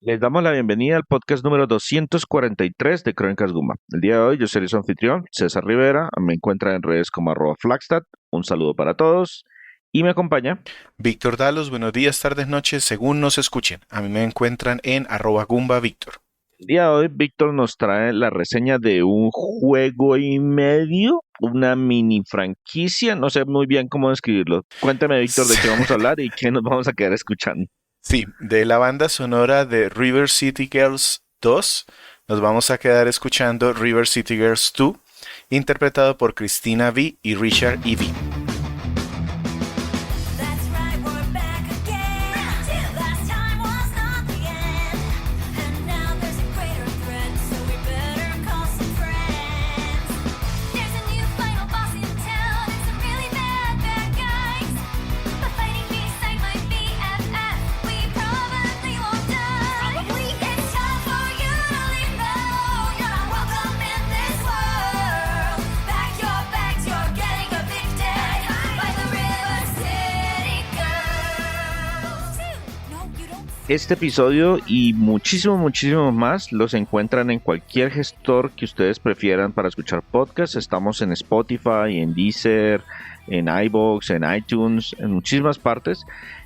Les damos la bienvenida al podcast número 243 de Crónicas Gumba. El día de hoy yo soy su anfitrión, César Rivera. Me encuentra en redes como @Flagstad. Un saludo para todos. Y me acompaña. Víctor Dalos, buenos días, tardes, noches, según nos escuchen. A mí me encuentran en @GumbaVictor. El día de hoy Víctor nos trae la reseña de un juego y medio, una mini franquicia. No sé muy bien cómo describirlo. Cuéntame, Víctor, de qué vamos a hablar y qué nos vamos a quedar escuchando. Sí, de la banda sonora de River City Girls 2, nos vamos a quedar escuchando River City Girls 2, interpretado por Christina V y Richard E.V. That's right, we're back again. Last time was not the end. And now there's a greater threat, so we better call some friends. There's a new final boss in town, and some really bad guys. But fighting beside my BFF, we probably won't die. It's time for you to leave now. You're not welcome in this world. Pack your bags, you're getting evicted by the River City Girls. No, you don't. Este episodio y muchísimo más los encuentran en cualquier gestor que ustedes prefieran para escuchar podcasts. Estamos en Spotify, en Deezer, en iVoox, en iTunes, en muchísimas partes.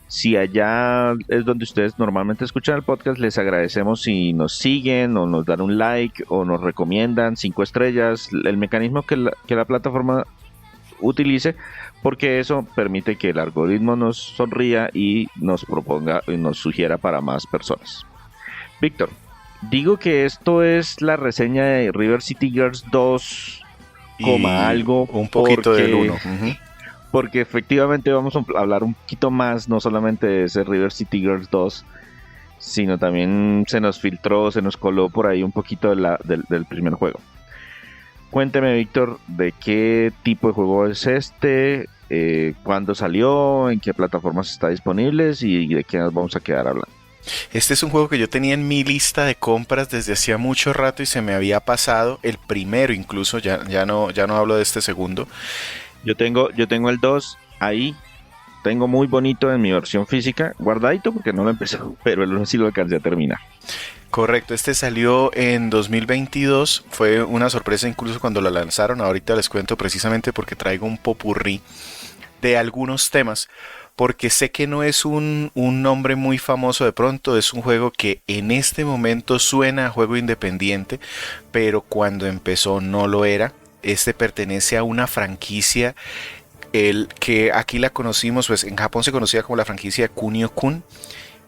Si allá es donde ustedes normalmente escuchan el podcast, les agradecemos si nos siguen o nos dan un like o nos recomiendan 5 estrellas. El mecanismo que la plataforma utilice, porque eso permite que el algoritmo nos sonría y nos proponga y nos sugiera para más personas. Víctor, digo que esto es la reseña de River City Girls 2, coma Y algo, un poquito del 1. porque efectivamente vamos a hablar un poquito más, no solamente de ese River City Girls 2, sino también se nos filtró, se nos coló por ahí un poquito del primer juego. Cuénteme, Víctor, de qué tipo de juego es este, cuándo salió, en qué plataformas está disponible y de qué nos vamos a quedar hablando. Este es un juego que yo tenía en mi lista de compras desde hacía mucho rato y se me había pasado el primero incluso, ya no hablo de este segundo. Yo tengo el 2 ahí, tengo muy bonito en mi versión física, guardadito porque no lo empecé, pero el 1 sí lo alcancé a terminar. Correcto, este salió en 2022, fue una sorpresa incluso cuando lo lanzaron, ahorita les cuento precisamente porque traigo un popurrí de algunos temas, porque sé que no es un nombre muy famoso de pronto, es un juego que en este momento suena a juego independiente, pero cuando empezó no lo era. Este pertenece a una franquicia, el que aquí la conocimos, pues en Japón se conocía como la franquicia Kunio-kun.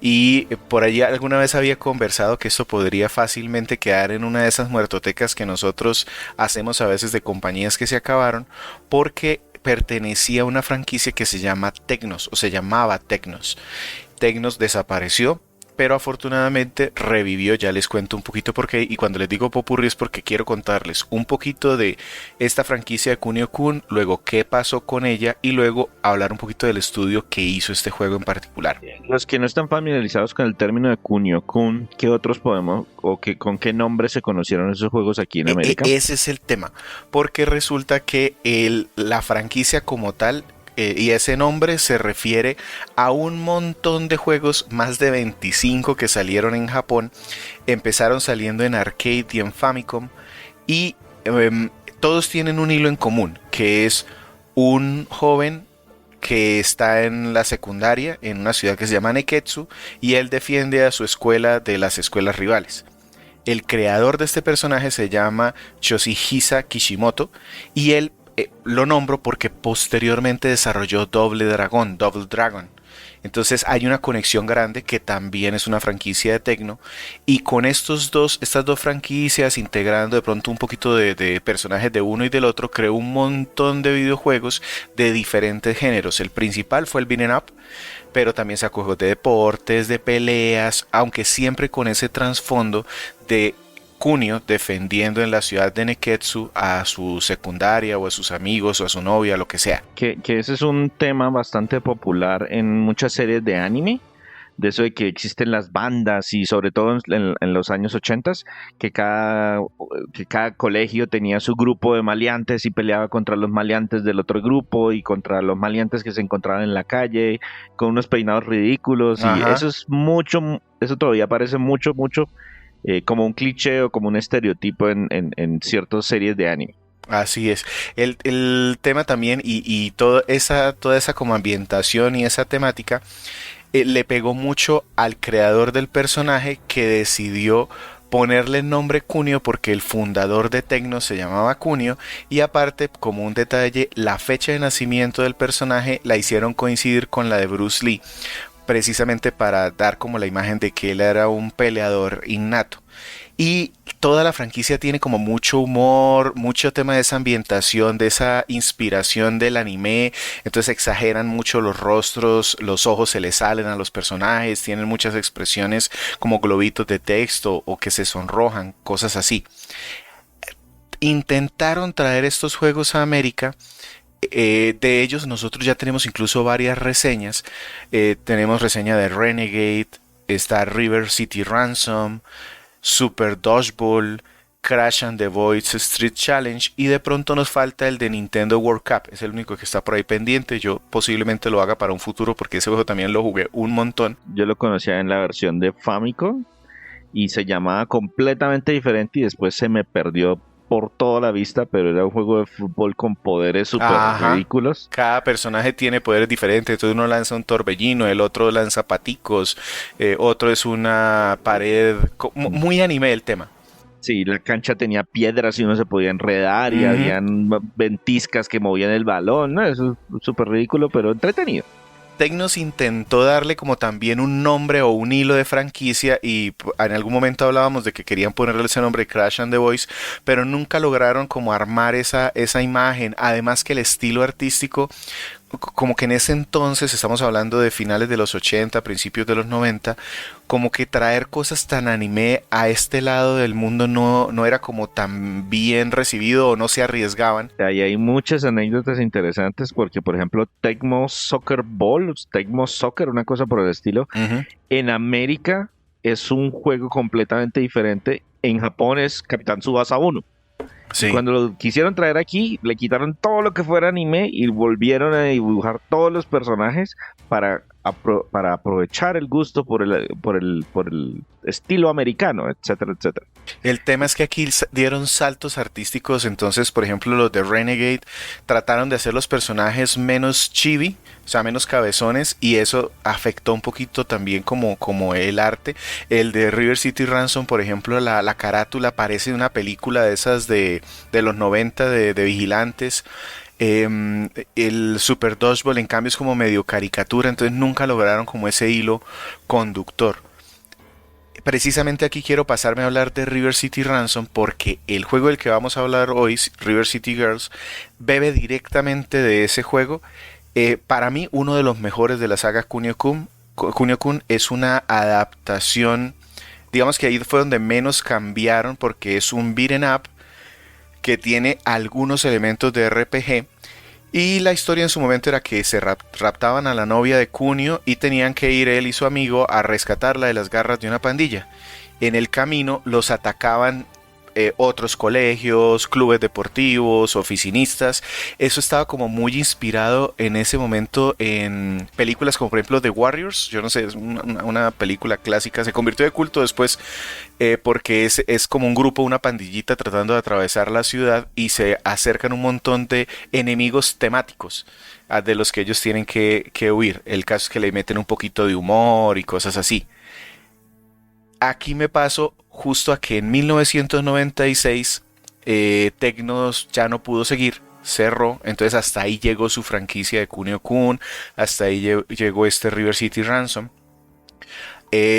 Y por allí alguna vez había conversado que esto podría fácilmente quedar en una de esas muertotecas que nosotros hacemos a veces de compañías que se acabaron, porque pertenecía a una franquicia que se llama Tecnos, o se llamaba Tecnos. Tecnos desapareció, pero afortunadamente revivió, ya les cuento un poquito por qué, y cuando les digo popurrí es porque quiero contarles un poquito de esta franquicia de Kunio-kun, luego qué pasó con ella y luego hablar un poquito del estudio que hizo este juego en particular. Los que no están familiarizados con el término de Kunio-kun, ¿qué otros podemos o con qué nombre se conocieron esos juegos aquí en América? Ese es el tema, porque resulta que la franquicia como tal, y ese nombre se refiere a un montón de juegos, más de 25 que salieron en Japón, empezaron saliendo en arcade y en Famicom, y todos tienen un hilo en común, que es un joven que está en la secundaria en una ciudad que se llama Neketsu, y él defiende a su escuela de las escuelas rivales. El creador de este personaje se llama Yoshihisa Kishimoto y él lo nombro porque posteriormente desarrolló Double Dragon. Entonces hay una conexión grande que también es una franquicia de Tecno, y con estas dos franquicias, integrando de pronto un poquito de personajes de uno y del otro, creó un montón de videojuegos de diferentes géneros. El principal fue el beat'em up, pero también sacó juegos de deportes, de peleas, aunque siempre con ese trasfondo de Kunio defendiendo en la ciudad de Neketsu a su secundaria o a sus amigos o a su novia, lo que sea. Que ese es un tema bastante popular en muchas series de anime. de eso de que existen las bandas y sobre todo en los años 80 que cada colegio tenía su grupo de maleantes y peleaba contra los maleantes del otro grupo y contra los maleantes que se encontraban en la calle con unos peinados ridículos y Ajá. eso es mucho, eso todavía parece mucho como un cliché o como un estereotipo en ciertas series de anime. Así es. El tema también y toda esa como ambientación y esa temática le pegó mucho al creador del personaje que decidió ponerle el nombre Kunio porque el fundador de Tecno se llamaba Kunio y aparte, como un detalle, la fecha de nacimiento del personaje la hicieron coincidir con la de Bruce Lee, precisamente para dar como la imagen de que él era un peleador innato. Y toda la franquicia tiene como mucho humor, mucho tema de esa ambientación, de esa inspiración del anime. Entonces exageran mucho los rostros, los ojos se les salen a los personajes, tienen muchas expresiones como globitos de texto o que se sonrojan, cosas así. Intentaron traer estos juegos a América. De ellos nosotros ya tenemos incluso varias reseñas. Tenemos reseña de Renegade, está River City Ransom, Super Dodgeball, Crash and the Voids Street Challenge y de pronto nos falta el de Nintendo World Cup. Es el único que está por ahí pendiente. Yo posiblemente lo haga para un futuro porque ese juego también lo jugué un montón. Yo lo conocía en la versión de Famicom y se llamaba completamente diferente y después se me perdió por toda la vista, pero era un juego de fútbol con poderes súper Ajá. ridículos. Cada personaje tiene poderes diferentes. Entonces uno lanza un torbellino, el otro lanza paticos, otro es una pared. Muy anime el tema. Sí, la cancha tenía piedras y uno se podía enredar y Ujú. habían ventiscas que movían el balón, ¿no? Eso es súper ridículo, pero entretenido. Tecnos intentó darle como también un nombre o un hilo de franquicia y en algún momento hablábamos de que querían ponerle ese nombre Crash and the Boys, pero nunca lograron como armar esa imagen. Además que el estilo artístico, como que en ese entonces, estamos hablando de finales de los 80, principios de los 90, como que traer cosas tan anime a este lado del mundo no era como tan bien recibido o no se arriesgaban. Ahí hay muchas anécdotas interesantes porque, por ejemplo, Tecmo Soccer Ball, Tecmo Soccer, una cosa por el estilo, Ujú. en América es un juego completamente diferente. En Japón es Capitán Tsubasa 1. Sí. Cuando lo quisieron traer aquí, le quitaron todo lo que fuera anime y volvieron a dibujar todos los personajes para aprovechar el gusto por el estilo americano, etcétera, etcétera. El tema es que aquí dieron saltos artísticos, entonces por ejemplo los de Renegade trataron de hacer los personajes menos chibi, o sea menos cabezones y eso afectó un poquito también como el arte. El de River City Ransom por ejemplo la carátula parece una película de esas de los 90 de vigilantes. El Super Dodgeball en cambio es como medio caricatura, entonces nunca lograron como ese hilo conductor. Precisamente aquí quiero pasarme a hablar de River City Ransom porque el juego del que vamos a hablar hoy, River City Girls, bebe directamente de ese juego. Para mí, uno de los mejores de la saga Kunio-kun. Kunio-kun es una adaptación, digamos que ahí fue donde menos cambiaron porque es un beat'em up que tiene algunos elementos de RPG. Y la historia en su momento era que se raptaban a la novia de Kunio y tenían que ir él y su amigo a rescatarla de las garras de una pandilla. En el camino los atacaban otros colegios, clubes deportivos, oficinistas. Eso estaba como muy inspirado en ese momento en películas como por ejemplo The Warriors. Yo no sé, es una película clásica. Se convirtió de culto después porque es como un grupo, una pandillita tratando de atravesar la ciudad y se acercan un montón de enemigos temáticos de los que ellos tienen que huir. El caso es que le meten un poquito de humor y cosas así. Aquí me paso justo a que en 1996 Tecnos ya no pudo seguir, cerró, entonces hasta ahí llegó su franquicia de Kunio-kun, hasta ahí llegó este River City Ransom.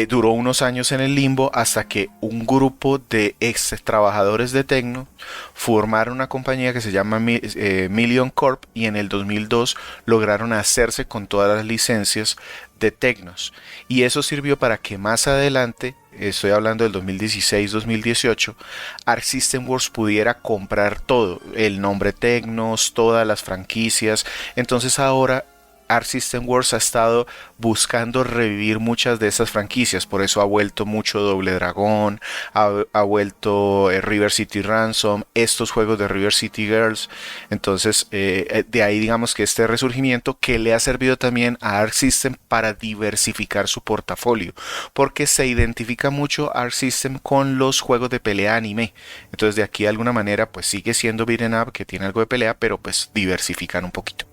Duró unos años en el limbo hasta que un grupo de ex trabajadores de Tecno formaron una compañía que se llama Million Corp y en el 2002 lograron hacerse con todas las licencias de Tecnos y eso sirvió para que más adelante, estoy hablando del 2016-2018, Arc System Works pudiera comprar todo, el nombre Tecnos, todas las franquicias. Entonces ahora Arc System Works ha estado buscando revivir muchas de esas franquicias, por eso ha vuelto mucho Doble Dragón, ha vuelto River City Ransom, estos juegos de River City Girls. Entonces de ahí digamos que este resurgimiento que le ha servido también a Arc System para diversificar su portafolio, porque se identifica mucho Arc System con los juegos de pelea anime. Entonces de aquí de alguna manera pues sigue siendo beat'em up, que tiene algo de pelea, pero pues diversifican un poquito.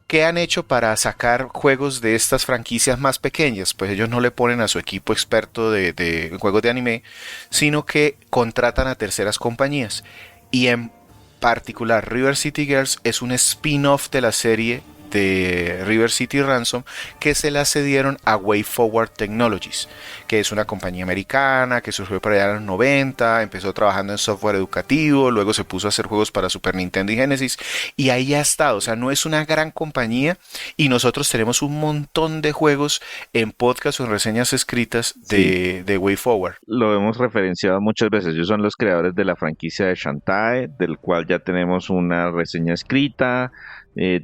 ¿Qué han hecho para sacar juegos de estas franquicias más pequeñas? Pues ellos no le ponen a su equipo experto de juegos de anime, sino que contratan a terceras compañías. Y en particular River City Girls es un spin-off de la serie de River City Ransom que se la cedieron a WayForward Technologies, que es una compañía americana que surgió para allá en los 90, empezó trabajando en software educativo, luego se puso a hacer juegos para Super Nintendo y Genesis, y ahí ha estado. O sea, no es una gran compañía, y nosotros tenemos un montón de juegos en podcast o en reseñas escritas de WayForward. Lo hemos referenciado muchas veces. Ellos son los creadores de la franquicia de Shantae, del cual ya tenemos una reseña escrita.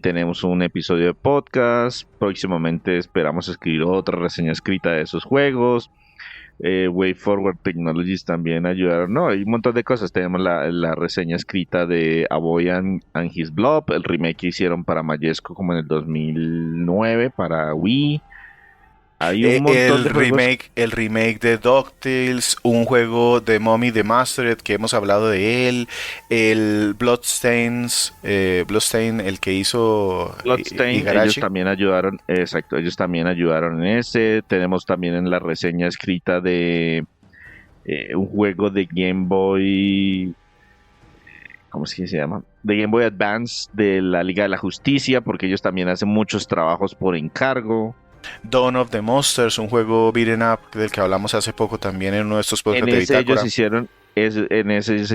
Tenemos un episodio de podcast. Próximamente esperamos escribir otra reseña escrita de esos juegos. WayForward Technologies también ayudaron. No, hay un montón de cosas. Tenemos la reseña escrita de Avoy and His Blob, el remake que hicieron para Majesco como en el 2009 para Wii. Hay un montón de juegos. El remake de DuckTales, un juego de Mommy the Mastered que hemos hablado de él, el Bloodstain, el que hizo Bloodstain, Igarashi. ellos también ayudaron, exacto, ellos también ayudaron en ese. Tenemos también en la reseña escrita de un juego de Game Boy, ¿cómo es que se llama? De Game Boy Advance de la Liga de la Justicia, porque ellos también hacen muchos trabajos por encargo. Dawn of the Monsters, un juego beat'em up del que hablamos hace poco también en uno de estos podcasts En de ese Bitácora.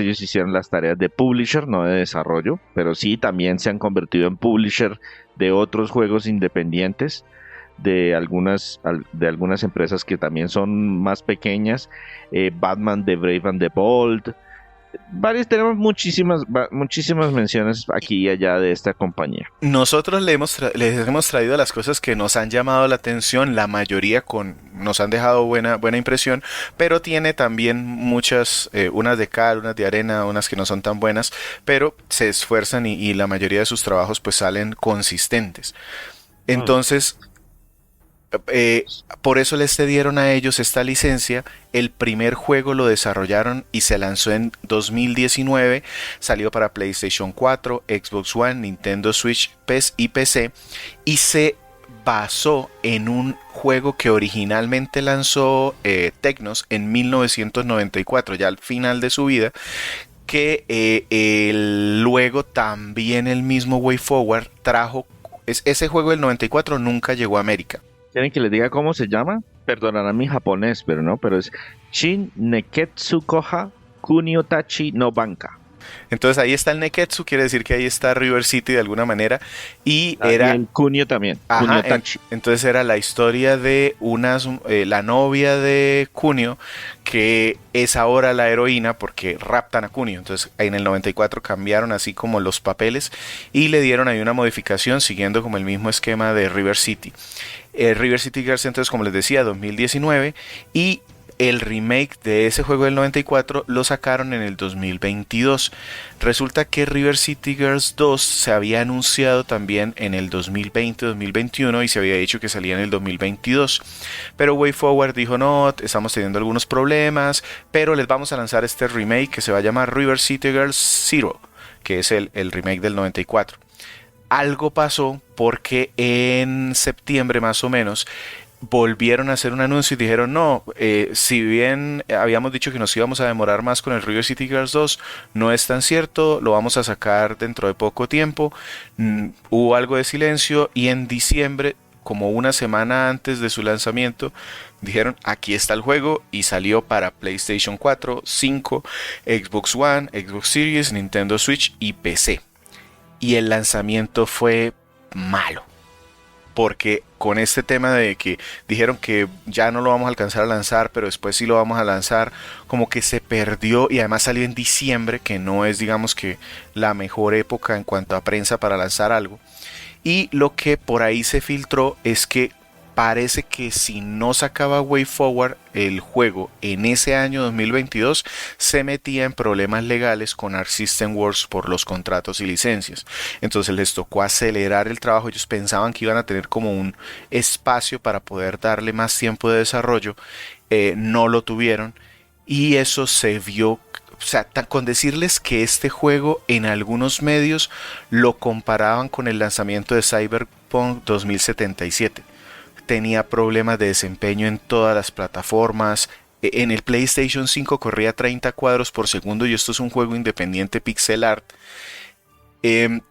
ellos hicieron las tareas de publisher, no de desarrollo, pero sí también se han convertido en publisher de otros juegos independientes de algunas empresas que también son más pequeñas. Batman, The Brave and the Bold. Tenemos muchísimas menciones aquí y allá de esta compañía. Nosotros les hemos traído las cosas que nos han llamado la atención, la mayoría nos han dejado buena impresión, pero tiene también muchas, unas de cal, unas de arena, unas que no son tan buenas, pero se esfuerzan y la mayoría de sus trabajos pues salen consistentes. Entonces, por eso les cedieron a ellos esta licencia. El primer juego lo desarrollaron y se lanzó en 2019. Salió para PlayStation 4, Xbox One, Nintendo Switch, PES y PC. Y se basó en un juego que originalmente lanzó Technos en 1994, ya al final de su vida. Que luego también el mismo WayForward trajo. Ese juego del 94 nunca llegó a América. ¿Quieren que les diga cómo se llama? Perdonarán mi japonés, pero no, pero es Shin Neketsu Koha Kuniotachi no Banka. Entonces ahí está el Neketsu, quiere decir que ahí está River City de alguna manera. Y era... Y el Kunio también, Kuniotachi. Entonces era la historia de la novia de Kunio, que es ahora la heroína porque raptan a Kunio. Entonces en el 94 cambiaron así como los papeles y le dieron ahí una modificación siguiendo como el mismo esquema de River City. River City Girls, entonces, como les decía, 2019, y el remake de ese juego del 94 lo sacaron en el 2022. Resulta que River City Girls 2 se había anunciado también en el 2020-2021 y se había dicho que salía en el 2022. Pero WayForward dijo no, estamos teniendo algunos problemas, pero les vamos a lanzar este remake que se va a llamar River City Girls Zero, que es el remake del 94. Algo pasó porque en septiembre más o menos volvieron a hacer un anuncio y dijeron no, si bien habíamos dicho que nos íbamos a demorar más con el River City Girls 2, no es tan cierto, lo vamos a sacar dentro de poco tiempo. Hubo algo de silencio y en diciembre, como una semana antes de su lanzamiento, dijeron aquí está el juego y salió para PlayStation 4, 5, Xbox One, Xbox Series, Nintendo Switch y PC. Y el lanzamiento fue malo, porque con este tema de que dijeron que ya no lo vamos a alcanzar a lanzar, pero después sí lo vamos a lanzar, como que se perdió, y además salió en diciembre, que no es digamos que la mejor época en cuanto a prensa para lanzar algo. Y lo que por ahí se filtró es que parece que si no sacaba WayForward el juego en ese año 2022, se metía en problemas legales con Arc System Works por los contratos y licencias. Entonces les tocó acelerar el trabajo. Ellos pensaban que iban a tener como un espacio para poder darle más tiempo de desarrollo. No lo tuvieron y eso se vio. O sea, con decirles que este juego en algunos medios lo comparaban con el lanzamiento de Cyberpunk 2077. Tenía problemas de desempeño en todas las plataformas. En el PlayStation 5 corría 30 cuadros por segundo y esto es un juego independiente pixel art.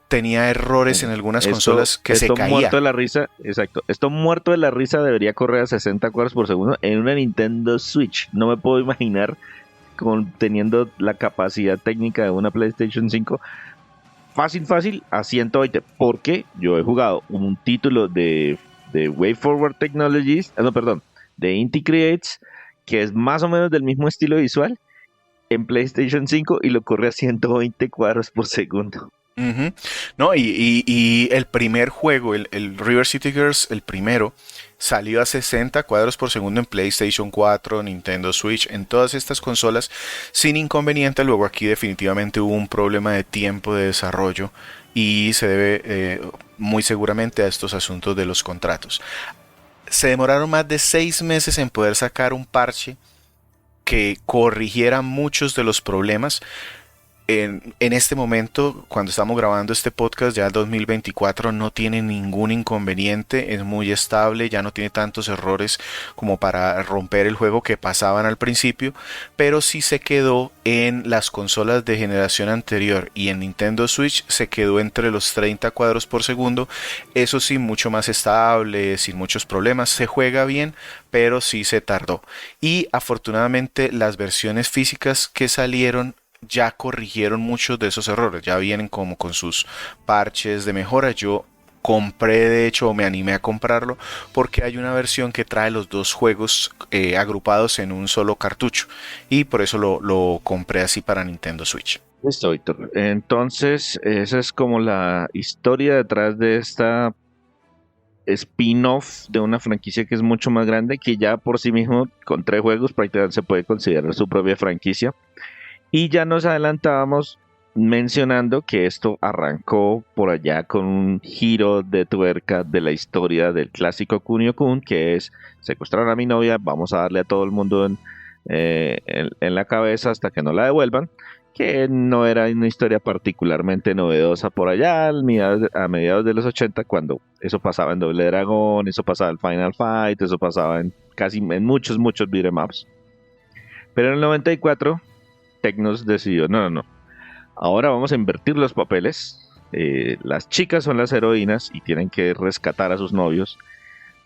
Tenía errores en algunas consolas que se caía. Muerto de la risa, exacto. Esto muerto de la risa debería correr a 60 cuadros por segundo en una Nintendo Switch. No me puedo imaginar teniendo la capacidad técnica de una PlayStation 5 fácil a 120, porque yo he jugado un título de WayForward Technologies, de Inti Creates, que es más o menos del mismo estilo visual en PlayStation 5 y lo corre a 120 cuadros por segundo. Uh-huh. No, y el primer juego, el River City Girls, el primero, salió a 60 cuadros por segundo en PlayStation 4, Nintendo Switch, en todas estas consolas sin inconveniente. Luego aquí definitivamente hubo un problema de tiempo de desarrollo y se debe muy seguramente a estos asuntos de los contratos. Se demoraron más de 6 meses en poder sacar un parche que corrigiera muchos de los problemas. En este momento, cuando estamos grabando este podcast, ya el 2024 no tiene ningún inconveniente, es muy estable, ya no tiene tantos errores como para romper el juego que pasaban al principio, pero sí se quedó en las consolas de generación anterior y en Nintendo Switch se quedó entre los 30 cuadros por segundo, eso sí, mucho más estable, sin muchos problemas, se juega bien, pero sí se tardó. Y afortunadamente las versiones físicas que salieron ya corrigieron muchos de esos errores, ya vienen como con sus parches de mejora. Yo compré, de hecho, me animé a comprarlo porque hay una versión que trae los dos juegos agrupados en un solo cartucho y por eso lo compré así para Nintendo Switch. Listo, Víctor. Entonces, esa es como la historia detrás de esta spin-off de una franquicia que es mucho más grande, que ya por sí mismo, con 3 juegos, prácticamente se puede considerar su propia franquicia. Y ya nos adelantábamos mencionando que esto arrancó por allá con un giro de tuerca de la historia del clásico Kunio-kun, que es secuestrar a mi novia, vamos a darle a todo el mundo en la cabeza hasta que no la devuelvan, que no era una historia particularmente novedosa por allá a mediados de los 80, cuando eso pasaba en Doble Dragón, eso pasaba en Final Fight, eso pasaba en muchos beat'em ups. Pero en el 94 Tecnos decidió, no, ahora vamos a invertir los papeles. Las chicas son las heroínas y tienen que rescatar a sus novios.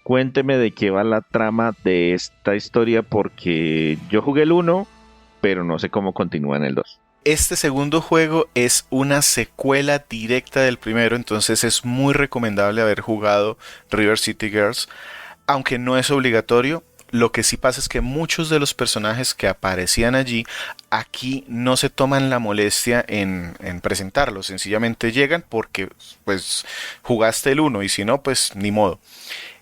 Cuénteme de qué va la trama de esta historia, porque yo jugué el 1, pero no sé cómo continúa en el 2. Este segundo juego es una secuela directa del primero, entonces es muy recomendable haber jugado River City Girls, aunque no es obligatorio. Lo que sí pasa es que muchos de los personajes que aparecían allí, aquí no se toman la molestia en presentarlos. Sencillamente llegan porque pues jugaste el 1 y si no, pues ni modo.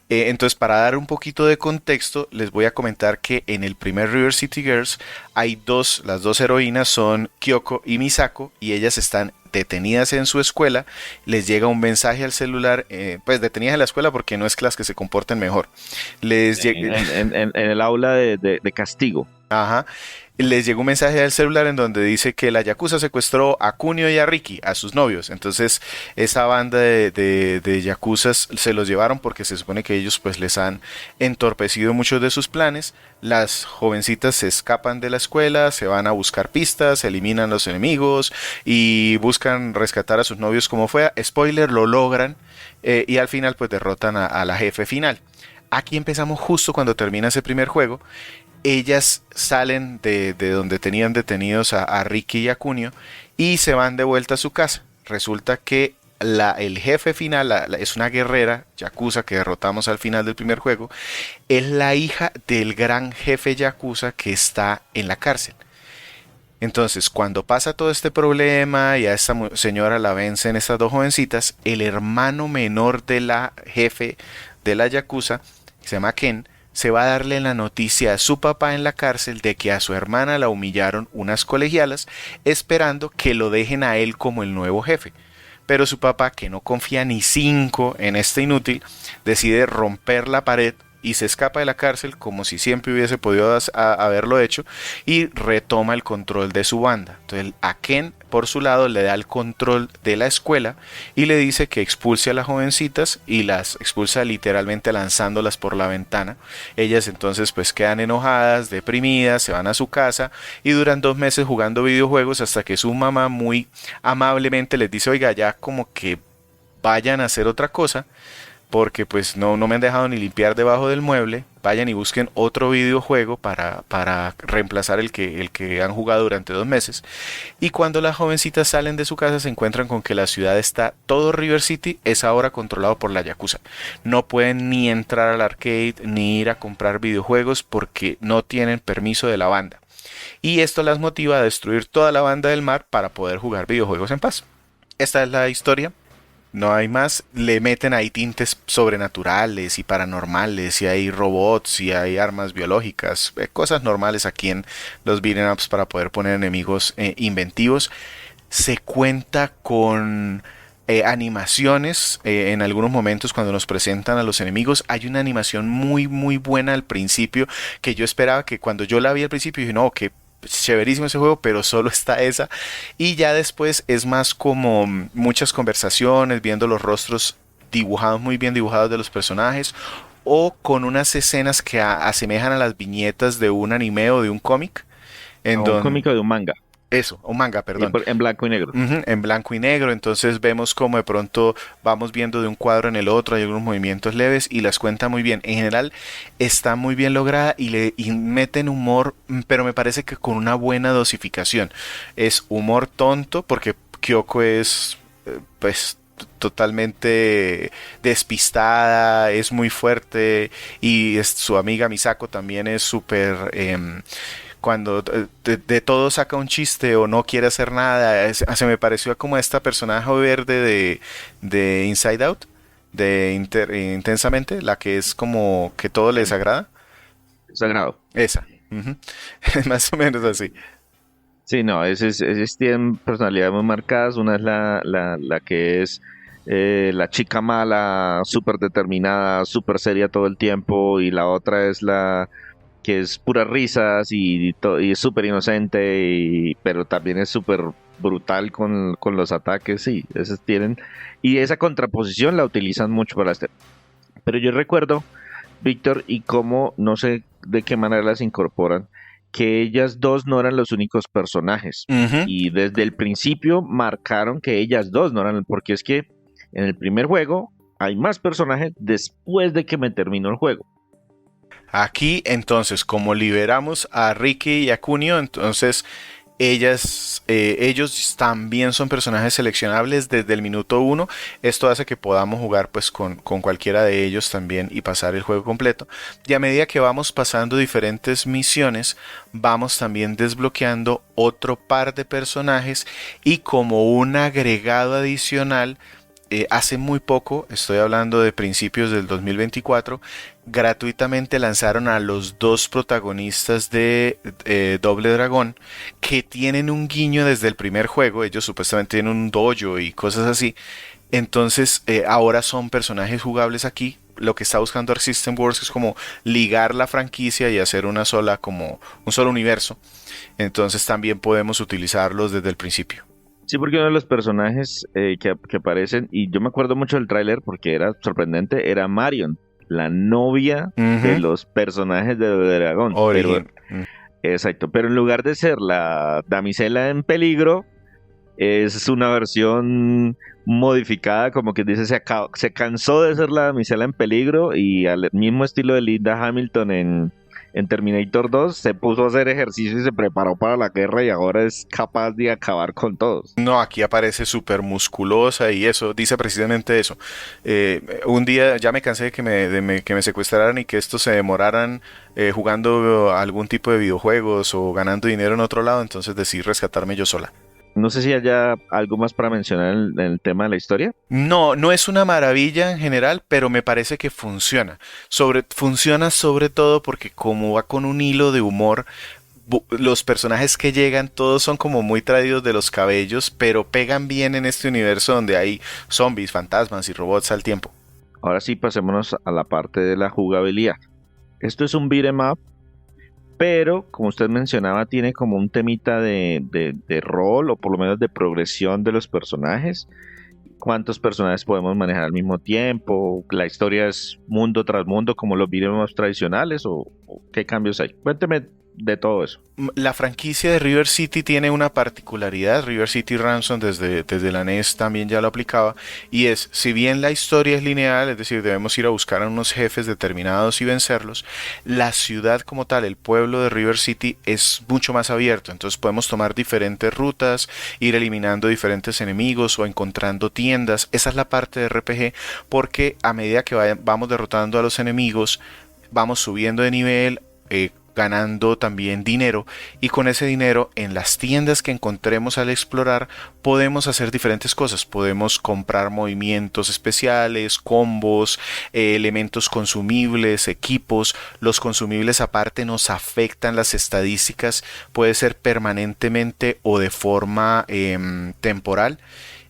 Entonces, para dar un poquito de contexto, les voy a comentar que en el primer River City Girls hay las dos heroínas son Kyoko y Misako, y ellas están detenidas en su escuela. Les llega un mensaje al celular, pues detenidas en la escuela porque no es que las que se comporten mejor. En el aula de castigo. Ajá. Les llegó un mensaje al celular en donde dice que la Yakuza secuestró a Kunio y a Riki, a sus novios. Entonces esa banda de Yakuzas se los llevaron porque se supone que ellos pues les han entorpecido muchos de sus planes. Las jovencitas se escapan de la escuela, se van a buscar pistas, eliminan a los enemigos y buscan rescatar a sus novios como fuera. Spoiler, lo logran y al final pues derrotan a la jefe final. Aquí empezamos justo cuando termina ese primer juego. Ellas salen de donde tenían detenidos a Riki y a Kunio y se van de vuelta a su casa. Resulta que el jefe final es una guerrera Yakuza que derrotamos al final del primer juego. Es la hija del gran jefe Yakuza que está en la cárcel. Entonces, cuando pasa todo este problema y a esta señora la vencen estas dos jovencitas, el hermano menor de la jefe de la Yakuza, que se llama Ken, se va a darle la noticia a su papá en la cárcel de que a su hermana la humillaron unas colegialas, esperando que lo dejen a él como el nuevo jefe. Pero su papá, que no confía ni cinco en este inútil, decide romper la pared y se escapa de la cárcel como si siempre hubiese podido haberlo hecho y retoma el control de su banda. Entonces a Ken por su lado le da el control de la escuela y le dice que expulse a las jovencitas y las expulsa literalmente lanzándolas por la ventana. Ellas entonces pues quedan enojadas, deprimidas, se van a su casa y duran 2 meses jugando videojuegos hasta que su mamá muy amablemente les dice: oiga, ya como que vayan a hacer otra cosa, porque pues no me han dejado ni limpiar debajo del mueble, vayan y busquen otro videojuego para reemplazar el que han jugado durante 2 meses. Y cuando las jovencitas salen de su casa se encuentran con que la ciudad está, todo River City es ahora controlado por la Yakuza. No pueden ni entrar al arcade ni ir a comprar videojuegos porque no tienen permiso de la banda. Y esto las motiva a destruir toda la banda del mar para poder jugar videojuegos en paz. Esta es la historia. No hay más, le meten ahí tintes sobrenaturales y paranormales, y hay robots, y hay armas biológicas, cosas normales aquí en los beat'em ups para poder poner enemigos inventivos. Se cuenta con animaciones en algunos momentos cuando nos presentan a los enemigos. Hay una animación muy muy buena al principio que yo esperaba, que cuando yo la vi al principio dije: no, que chéverísimo ese juego, pero solo está esa. Y ya después es más como muchas conversaciones, viendo los rostros dibujados, muy bien dibujados, de los personajes, o con unas escenas que asemejan a las viñetas de un anime o de un cómic. O un cómic o de un manga. Eso, un manga, perdón. En blanco y negro. En blanco y negro, entonces vemos como de pronto vamos viendo de un cuadro en el otro, hay algunos movimientos leves y las cuenta muy bien. En general está muy bien lograda y meten humor, pero me parece que con una buena dosificación. Es humor tonto porque Kyoko es pues totalmente despistada, es muy fuerte, y su amiga Misako también es súper... cuando de todo saca un chiste o no quiere hacer nada. Se me pareció como esta personaje verde de Inside Out, de Intensamente, la que es como que todo le desagrada. Sagrado. Esa. Más o menos así. Sí, no, esas tienen personalidades muy marcadas. Una es la que es la chica mala, súper determinada, súper seria todo el tiempo, y la otra es la que es puras risas y es súper inocente, pero también es súper brutal con los ataques. Sí, esos tienen, y esa contraposición la utilizan mucho para este. Pero yo recuerdo, Víctor, y cómo, no sé de qué manera las incorporan, que ellas dos no eran los únicos personajes. Ujú. Y desde el principio marcaron que ellas dos no eran, porque es que en el primer juego hay más personajes después de que me terminó el juego. Aquí entonces, como liberamos a Ricky y a Kunio, entonces ellos también son personajes seleccionables desde el minuto 1. Esto hace que podamos jugar pues con cualquiera de ellos también y pasar el juego completo. Y a medida que vamos pasando diferentes misiones, vamos también desbloqueando otro par de personajes, y como un agregado adicional, hace muy poco, estoy hablando de principios del 2024, gratuitamente lanzaron a los 2 protagonistas de Doble Dragón, que tienen un guiño desde el primer juego. Ellos supuestamente tienen un dojo y cosas así. Entonces ahora son personajes jugables aquí. Lo que está buscando Arc System Works es como ligar la franquicia y hacer una sola, como un solo universo. Entonces también podemos utilizarlos desde el principio. Sí, porque uno de los personajes que aparecen, y yo me acuerdo mucho del tráiler porque era sorprendente, era Marion, la novia de los personajes de Dragón. Origin. Exacto, pero en lugar de ser la damisela en peligro, es una versión modificada, como que dice, se cansó de ser la damisela en peligro, y al mismo estilo de Linda Hamilton en Terminator 2 se puso a hacer ejercicio y se preparó para la guerra y ahora es capaz de acabar con todos. No, aquí aparece súper musculosa y eso, dice precisamente eso. Un día ya me cansé de que me secuestraran y que estos se demoraran jugando algún tipo de videojuegos o ganando dinero en otro lado, entonces decidí rescatarme yo sola. No sé si haya algo más para mencionar en el tema de la historia. No, no es una maravilla en general, pero me parece que funciona. Funciona sobre todo porque como va con un hilo de humor, los personajes que llegan todos son como muy traídos de los cabellos, pero pegan bien en este universo donde hay zombies, fantasmas y robots al tiempo. Ahora sí, pasémonos a la parte de la jugabilidad. Esto es un beat 'em up, pero como usted mencionaba, tiene como un temita de rol o por lo menos de progresión de los personajes. ¿Cuántos personajes podemos manejar al mismo tiempo? ¿La historia es mundo tras mundo como los beat 'em ups tradicionales o qué cambios hay? Cuénteme de todo eso. La franquicia de River City tiene una particularidad. River City Ransom desde la NES también ya lo aplicaba, y es, si bien la historia es lineal, es decir, debemos ir a buscar a unos jefes determinados y vencerlos, la ciudad como tal, el pueblo de River City es mucho más abierto, entonces podemos tomar diferentes rutas, ir eliminando diferentes enemigos o encontrando tiendas. Esa es la parte de RPG, porque a medida que vamos derrotando a los enemigos, vamos subiendo de nivel, ganando también dinero, y con ese dinero en las tiendas que encontremos al explorar podemos hacer diferentes cosas. Podemos comprar movimientos especiales, combos, elementos consumibles, equipos. Los consumibles aparte nos afectan las estadísticas, puede ser permanentemente o de forma temporal.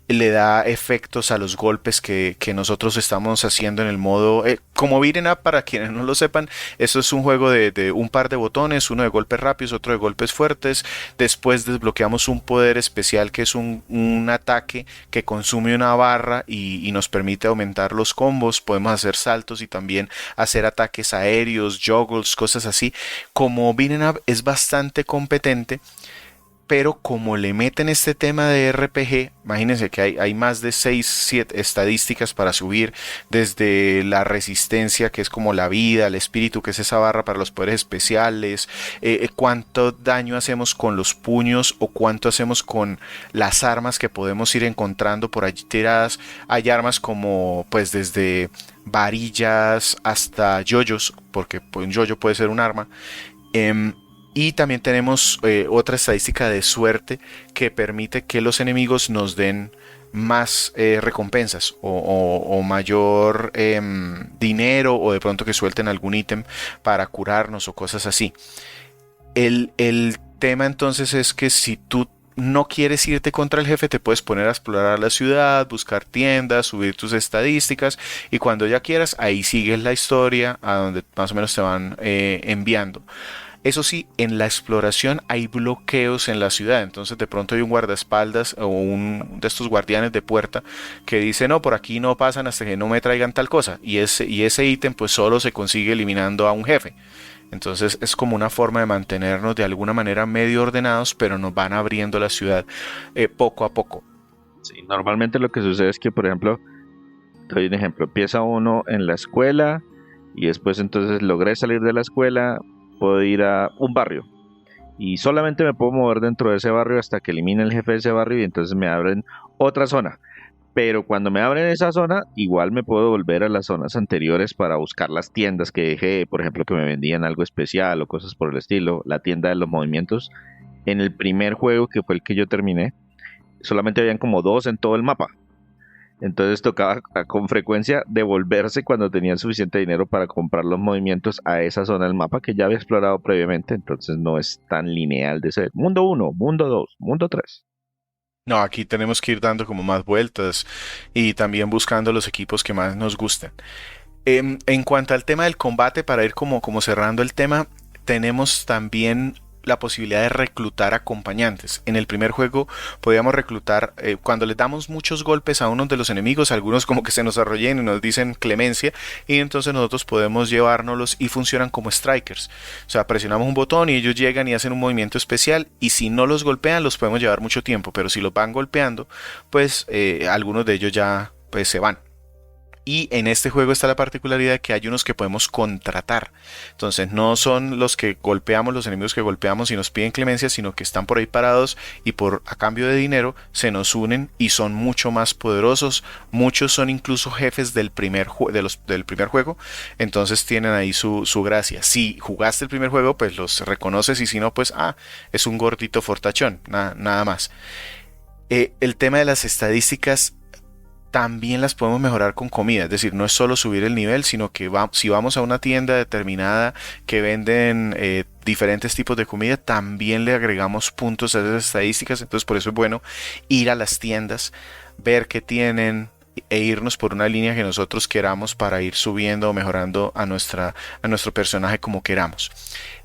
Le da efectos a los golpes que nosotros estamos haciendo en el modo como beat'em up. Para quienes no lo sepan, esto es un juego de un par de botones, uno de golpes rápidos, otro de golpes fuertes. Después desbloqueamos un poder especial que es un ataque que consume una barra y nos permite aumentar los combos. Podemos hacer saltos y también hacer ataques aéreos, juggles, cosas así. Como beat'em up es bastante competente, pero como le meten este tema de RPG, imagínense que hay más de 6, 7 estadísticas para subir, desde la resistencia, que es como la vida, el espíritu, que es esa barra para los poderes especiales, cuánto daño hacemos con los puños o cuánto hacemos con las armas que podemos ir encontrando por allí tiradas. Hay armas como pues desde varillas hasta yoyos, porque un yoyo puede ser un arma. Y también tenemos otra estadística de suerte que permite que los enemigos nos den más recompensas o mayor dinero, o de pronto que suelten algún ítem para curarnos o cosas así. El tema entonces es que si tú no quieres irte contra el jefe, te puedes poner a explorar la ciudad, buscar tiendas, subir tus estadísticas, y cuando ya quieras, ahí sigues la historia a donde más o menos te van enviando. Eso sí, en la exploración hay bloqueos en la ciudad, entonces de pronto hay un guardaespaldas o un de estos guardianes de puerta que dice: no, por aquí no pasan hasta que no me traigan tal cosa, y ese ítem pues solo se consigue eliminando a un jefe. Entonces es como una forma de mantenernos de alguna manera medio ordenados, pero nos van abriendo la ciudad poco a poco. Sí, normalmente lo que sucede es que, por ejemplo, te doy un ejemplo, empieza uno en la escuela y después entonces logré salir de la escuela, puedo ir a un barrio y solamente me puedo mover dentro de ese barrio hasta que elimine el jefe de ese barrio y entonces me abren otra zona. Pero cuando me abren esa zona, igual me puedo volver a las zonas anteriores para buscar las tiendas que dejé, por ejemplo, que me vendían algo especial o cosas por el estilo, la tienda de los movimientos. En el primer juego, que fue el que yo terminé, solamente habían como 2 en todo el mapa. Entonces tocaba con frecuencia devolverse cuando tenía el suficiente dinero para comprar los movimientos a esa zona del mapa que ya había explorado previamente. Entonces no es tan lineal de ser mundo 1, mundo 2, mundo 3. No, aquí tenemos que ir dando como más vueltas y también buscando los equipos que más nos gusten. En cuanto al tema del combate, para ir como cerrando el tema, tenemos también la posibilidad de reclutar acompañantes. En el primer juego podíamos reclutar, cuando les damos muchos golpes a uno de los enemigos, algunos como que se nos arrollen y nos dicen clemencia, y entonces nosotros podemos llevárnoslos y funcionan como strikers. O sea, presionamos un botón y ellos llegan y hacen un movimiento especial, y si no los golpean los podemos llevar mucho tiempo, pero si los van golpeando, pues algunos de ellos ya pues se van. Y en este juego está la particularidad de que hay unos que podemos contratar. Entonces no son los que golpeamos, los enemigos que golpeamos y nos piden clemencia, sino que están por ahí parados y a cambio de dinero se nos unen y son mucho más poderosos. Muchos son incluso jefes del del primer juego. Entonces tienen ahí su gracia. Si jugaste el primer juego, pues los reconoces, y si no, pues es un gordito fortachón, nada más. El tema de las estadísticas también las podemos mejorar con comida, es decir, no es solo subir el nivel, sino que si vamos a una tienda determinada que venden diferentes tipos de comida, también le agregamos puntos a esas estadísticas. Entonces por eso es bueno ir a las tiendas, ver qué tienen e irnos por una línea que nosotros queramos para ir subiendo o mejorando a nuestro personaje como queramos.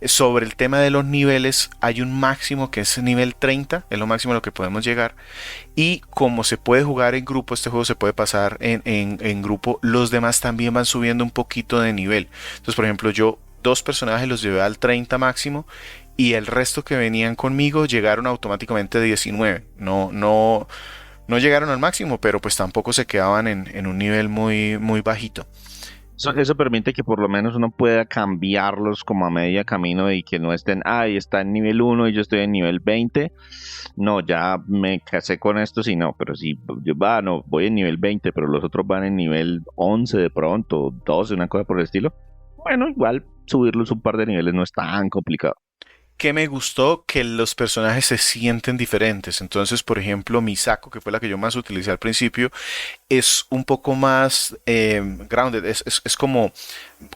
Sobre el tema de los niveles, hay un máximo que es nivel 30, es lo máximo a lo que podemos llegar. Y como se puede jugar en grupo, este juego se puede pasar en grupo, los demás también van subiendo un poquito de nivel. Entonces, por ejemplo, yo 2 personajes los llevé al 30 máximo, y el resto que venían conmigo llegaron automáticamente a 19. No llegaron al máximo, pero pues tampoco se quedaban en un nivel muy, muy bajito. Eso permite que por lo menos uno pueda cambiarlos como a media camino y que no estén, está en nivel 1 y yo estoy en nivel 20. No, ya me casé con esto, sí, no, pero si yo no, voy en nivel 20, pero los otros van en nivel 11 de pronto, 12, una cosa por el estilo. Bueno, igual subirlos un par de niveles no es tan complicado. Que me gustó que los personajes se sienten diferentes. Entonces, por ejemplo, Misako, que fue la que yo más utilicé al principio, es un poco más grounded, es como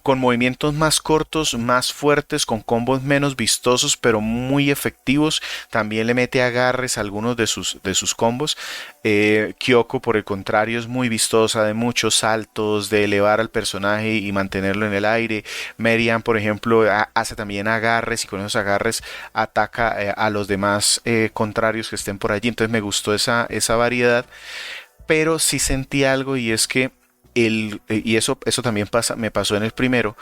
con movimientos más cortos, más fuertes, con combos menos vistosos, pero muy efectivos. También le mete agarres a algunos de sus combos. Kyoko, por el contrario, es muy vistosa, de muchos saltos, de elevar al personaje y mantenerlo en el aire. Merian, por ejemplo, hace también agarres, y con esos agarres ataca a los demás contrarios que estén por allí. Entonces me gustó esa variedad, pero sí sentí algo, y es que y eso también me pasó en el primero,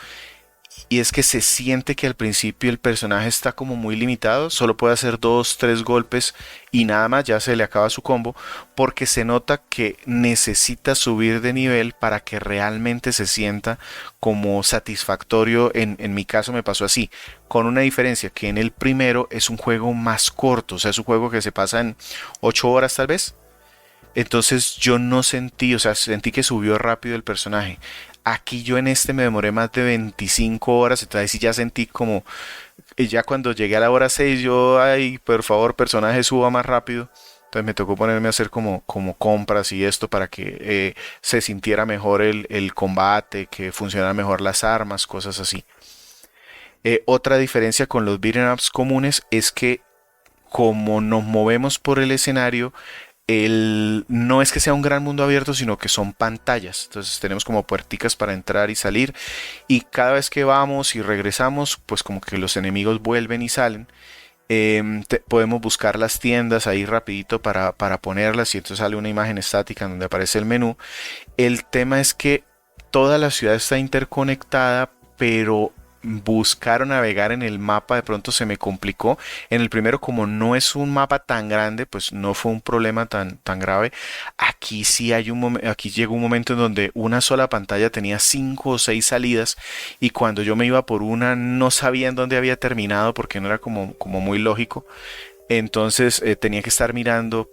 y es que se siente que al principio el personaje está como muy limitado, solo puede hacer 2, 3 golpes y nada más, ya se le acaba su combo, porque se nota que necesita subir de nivel para que realmente se sienta como satisfactorio. En mi caso me pasó así, con una diferencia, que en el primero es un juego más corto, o sea, es un juego que se pasa en 8 horas tal vez. Entonces yo no sentí, o sea, sentí que subió rápido el personaje. Aquí yo en este me demoré más de 25 horas, entonces sí ya sentí como, ya cuando llegué a la hora 6 yo, ay, por favor, personaje, suba más rápido. Entonces me tocó ponerme a hacer como compras y esto para que se sintiera mejor el combate, que funcionaran mejor las armas, cosas así. Otra diferencia con los beat'em ups comunes es que como nos movemos por el escenario, no es que sea un gran mundo abierto, sino que son pantallas. Entonces tenemos como puerticas para entrar y salir. Y cada vez que vamos y regresamos, pues como que los enemigos vuelven y salen. Podemos buscar las tiendas ahí rapidito para ponerlas, y entonces sale una imagen estática en donde aparece el menú. El tema es que toda la ciudad está interconectada, pero buscar o navegar en el mapa de pronto se me complicó. En el primero, como no es un mapa tan grande, pues no fue un problema tan grave. Aquí sí aquí llegó un momento en donde una sola pantalla tenía 5 o 6 salidas, y cuando yo me iba por una no sabía en dónde había terminado, porque no era como muy lógico. Entonces tenía que estar mirando,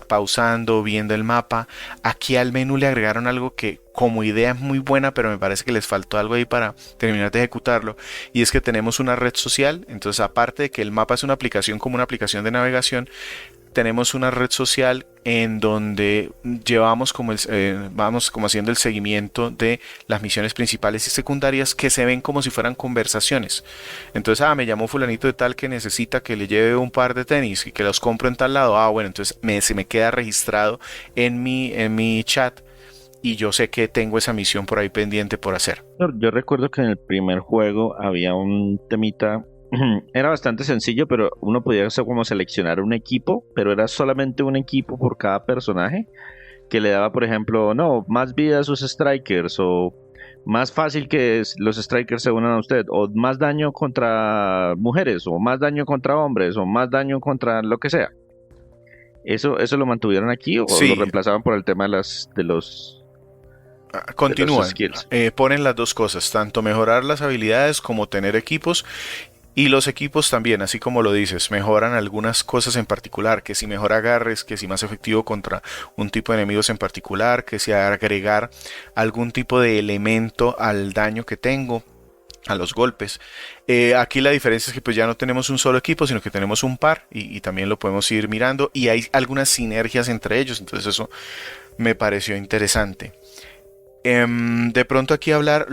pausando, viendo el mapa. Aquí al menú le agregaron algo que como idea es muy buena, pero me parece que les faltó algo ahí para terminar de ejecutarlo. Y es que tenemos una red social. Entonces, aparte de que el mapa es una aplicación como una aplicación de navegación, tenemos una red social en donde vamos como haciendo el seguimiento de las misiones principales y secundarias, que se ven como si fueran conversaciones. Entonces, me llamó fulanito de tal que necesita que le lleve un par de tenis y que los compro en tal lado. Bueno, entonces se me queda registrado en mi chat, y yo sé que tengo esa misión por ahí pendiente por hacer. Yo recuerdo que en el primer juego había un temita. Era bastante sencillo, pero uno podía hacer como seleccionar un equipo, pero era solamente un equipo por cada personaje, que le daba, por ejemplo, no, más vida a sus strikers, o más fácil que los strikers se unan a usted, o más daño contra mujeres, o más daño contra hombres, o más daño contra lo que sea. ¿Eso lo mantuvieron aquí o lo Sí, reemplazaban por el tema de los de los Continúan, skills. ponen las dos cosas, tanto mejorar las habilidades como tener equipos. Y los equipos también, así como lo dices, mejoran algunas cosas en particular, que si mejor agarres, que si más efectivo contra un tipo de enemigos en particular, que si agregar algún tipo de elemento al daño que tengo, a los golpes. Aquí la diferencia es que pues ya no tenemos un solo equipo, sino que tenemos un par y también lo podemos ir mirando y hay algunas sinergias entre ellos, entonces eso me pareció interesante. De pronto aquí hablar,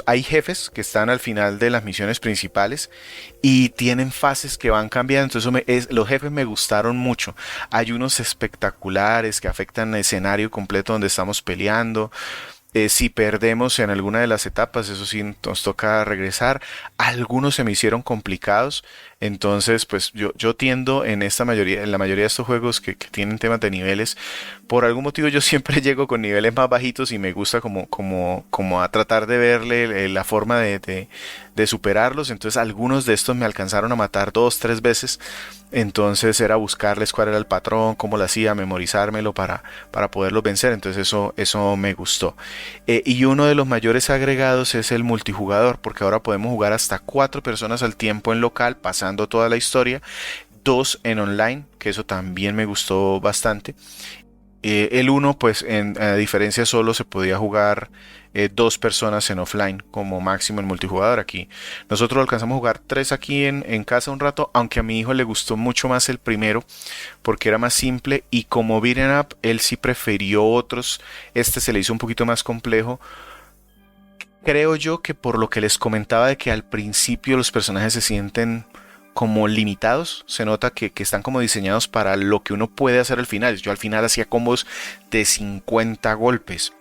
hay jefes que están al final de las misiones principales y tienen fases que van cambiando, entonces los jefes me gustaron mucho. Hay unos espectaculares que afectan el escenario completo donde estamos peleando. Si perdemos en alguna de las etapas, eso sí, nos toca regresar. Algunos se me hicieron complicados, entonces pues yo tiendo en la mayoría de estos juegos que tienen temas de niveles, por algún motivo yo siempre llego con niveles más bajitos y me gusta como a tratar de verle la forma de superarlos. Entonces algunos de estos me alcanzaron a matar 2, 3 veces, entonces era buscarles cuál era el patrón, cómo lo hacía, memorizármelo para poderlos vencer, entonces eso me gustó. Y uno de los mayores agregados es el multijugador, porque ahora podemos jugar hasta 4 personas al tiempo en local, pasando toda la historia, 2 en online, que eso también me gustó bastante. El uno, pues a diferencia solo se podía jugar 2 personas en offline como máximo en multijugador. Aquí nosotros alcanzamos a jugar 3 aquí en casa un rato, aunque a mi hijo le gustó mucho más el primero porque era más simple y como beat'em up él sí prefirió otros. Este se le hizo un poquito más complejo. Creo yo que por lo que les comentaba de que al principio los personajes se sienten como limitados, se nota que están como diseñados para lo que uno puede hacer al final. Yo al final hacía combos de 50 golpes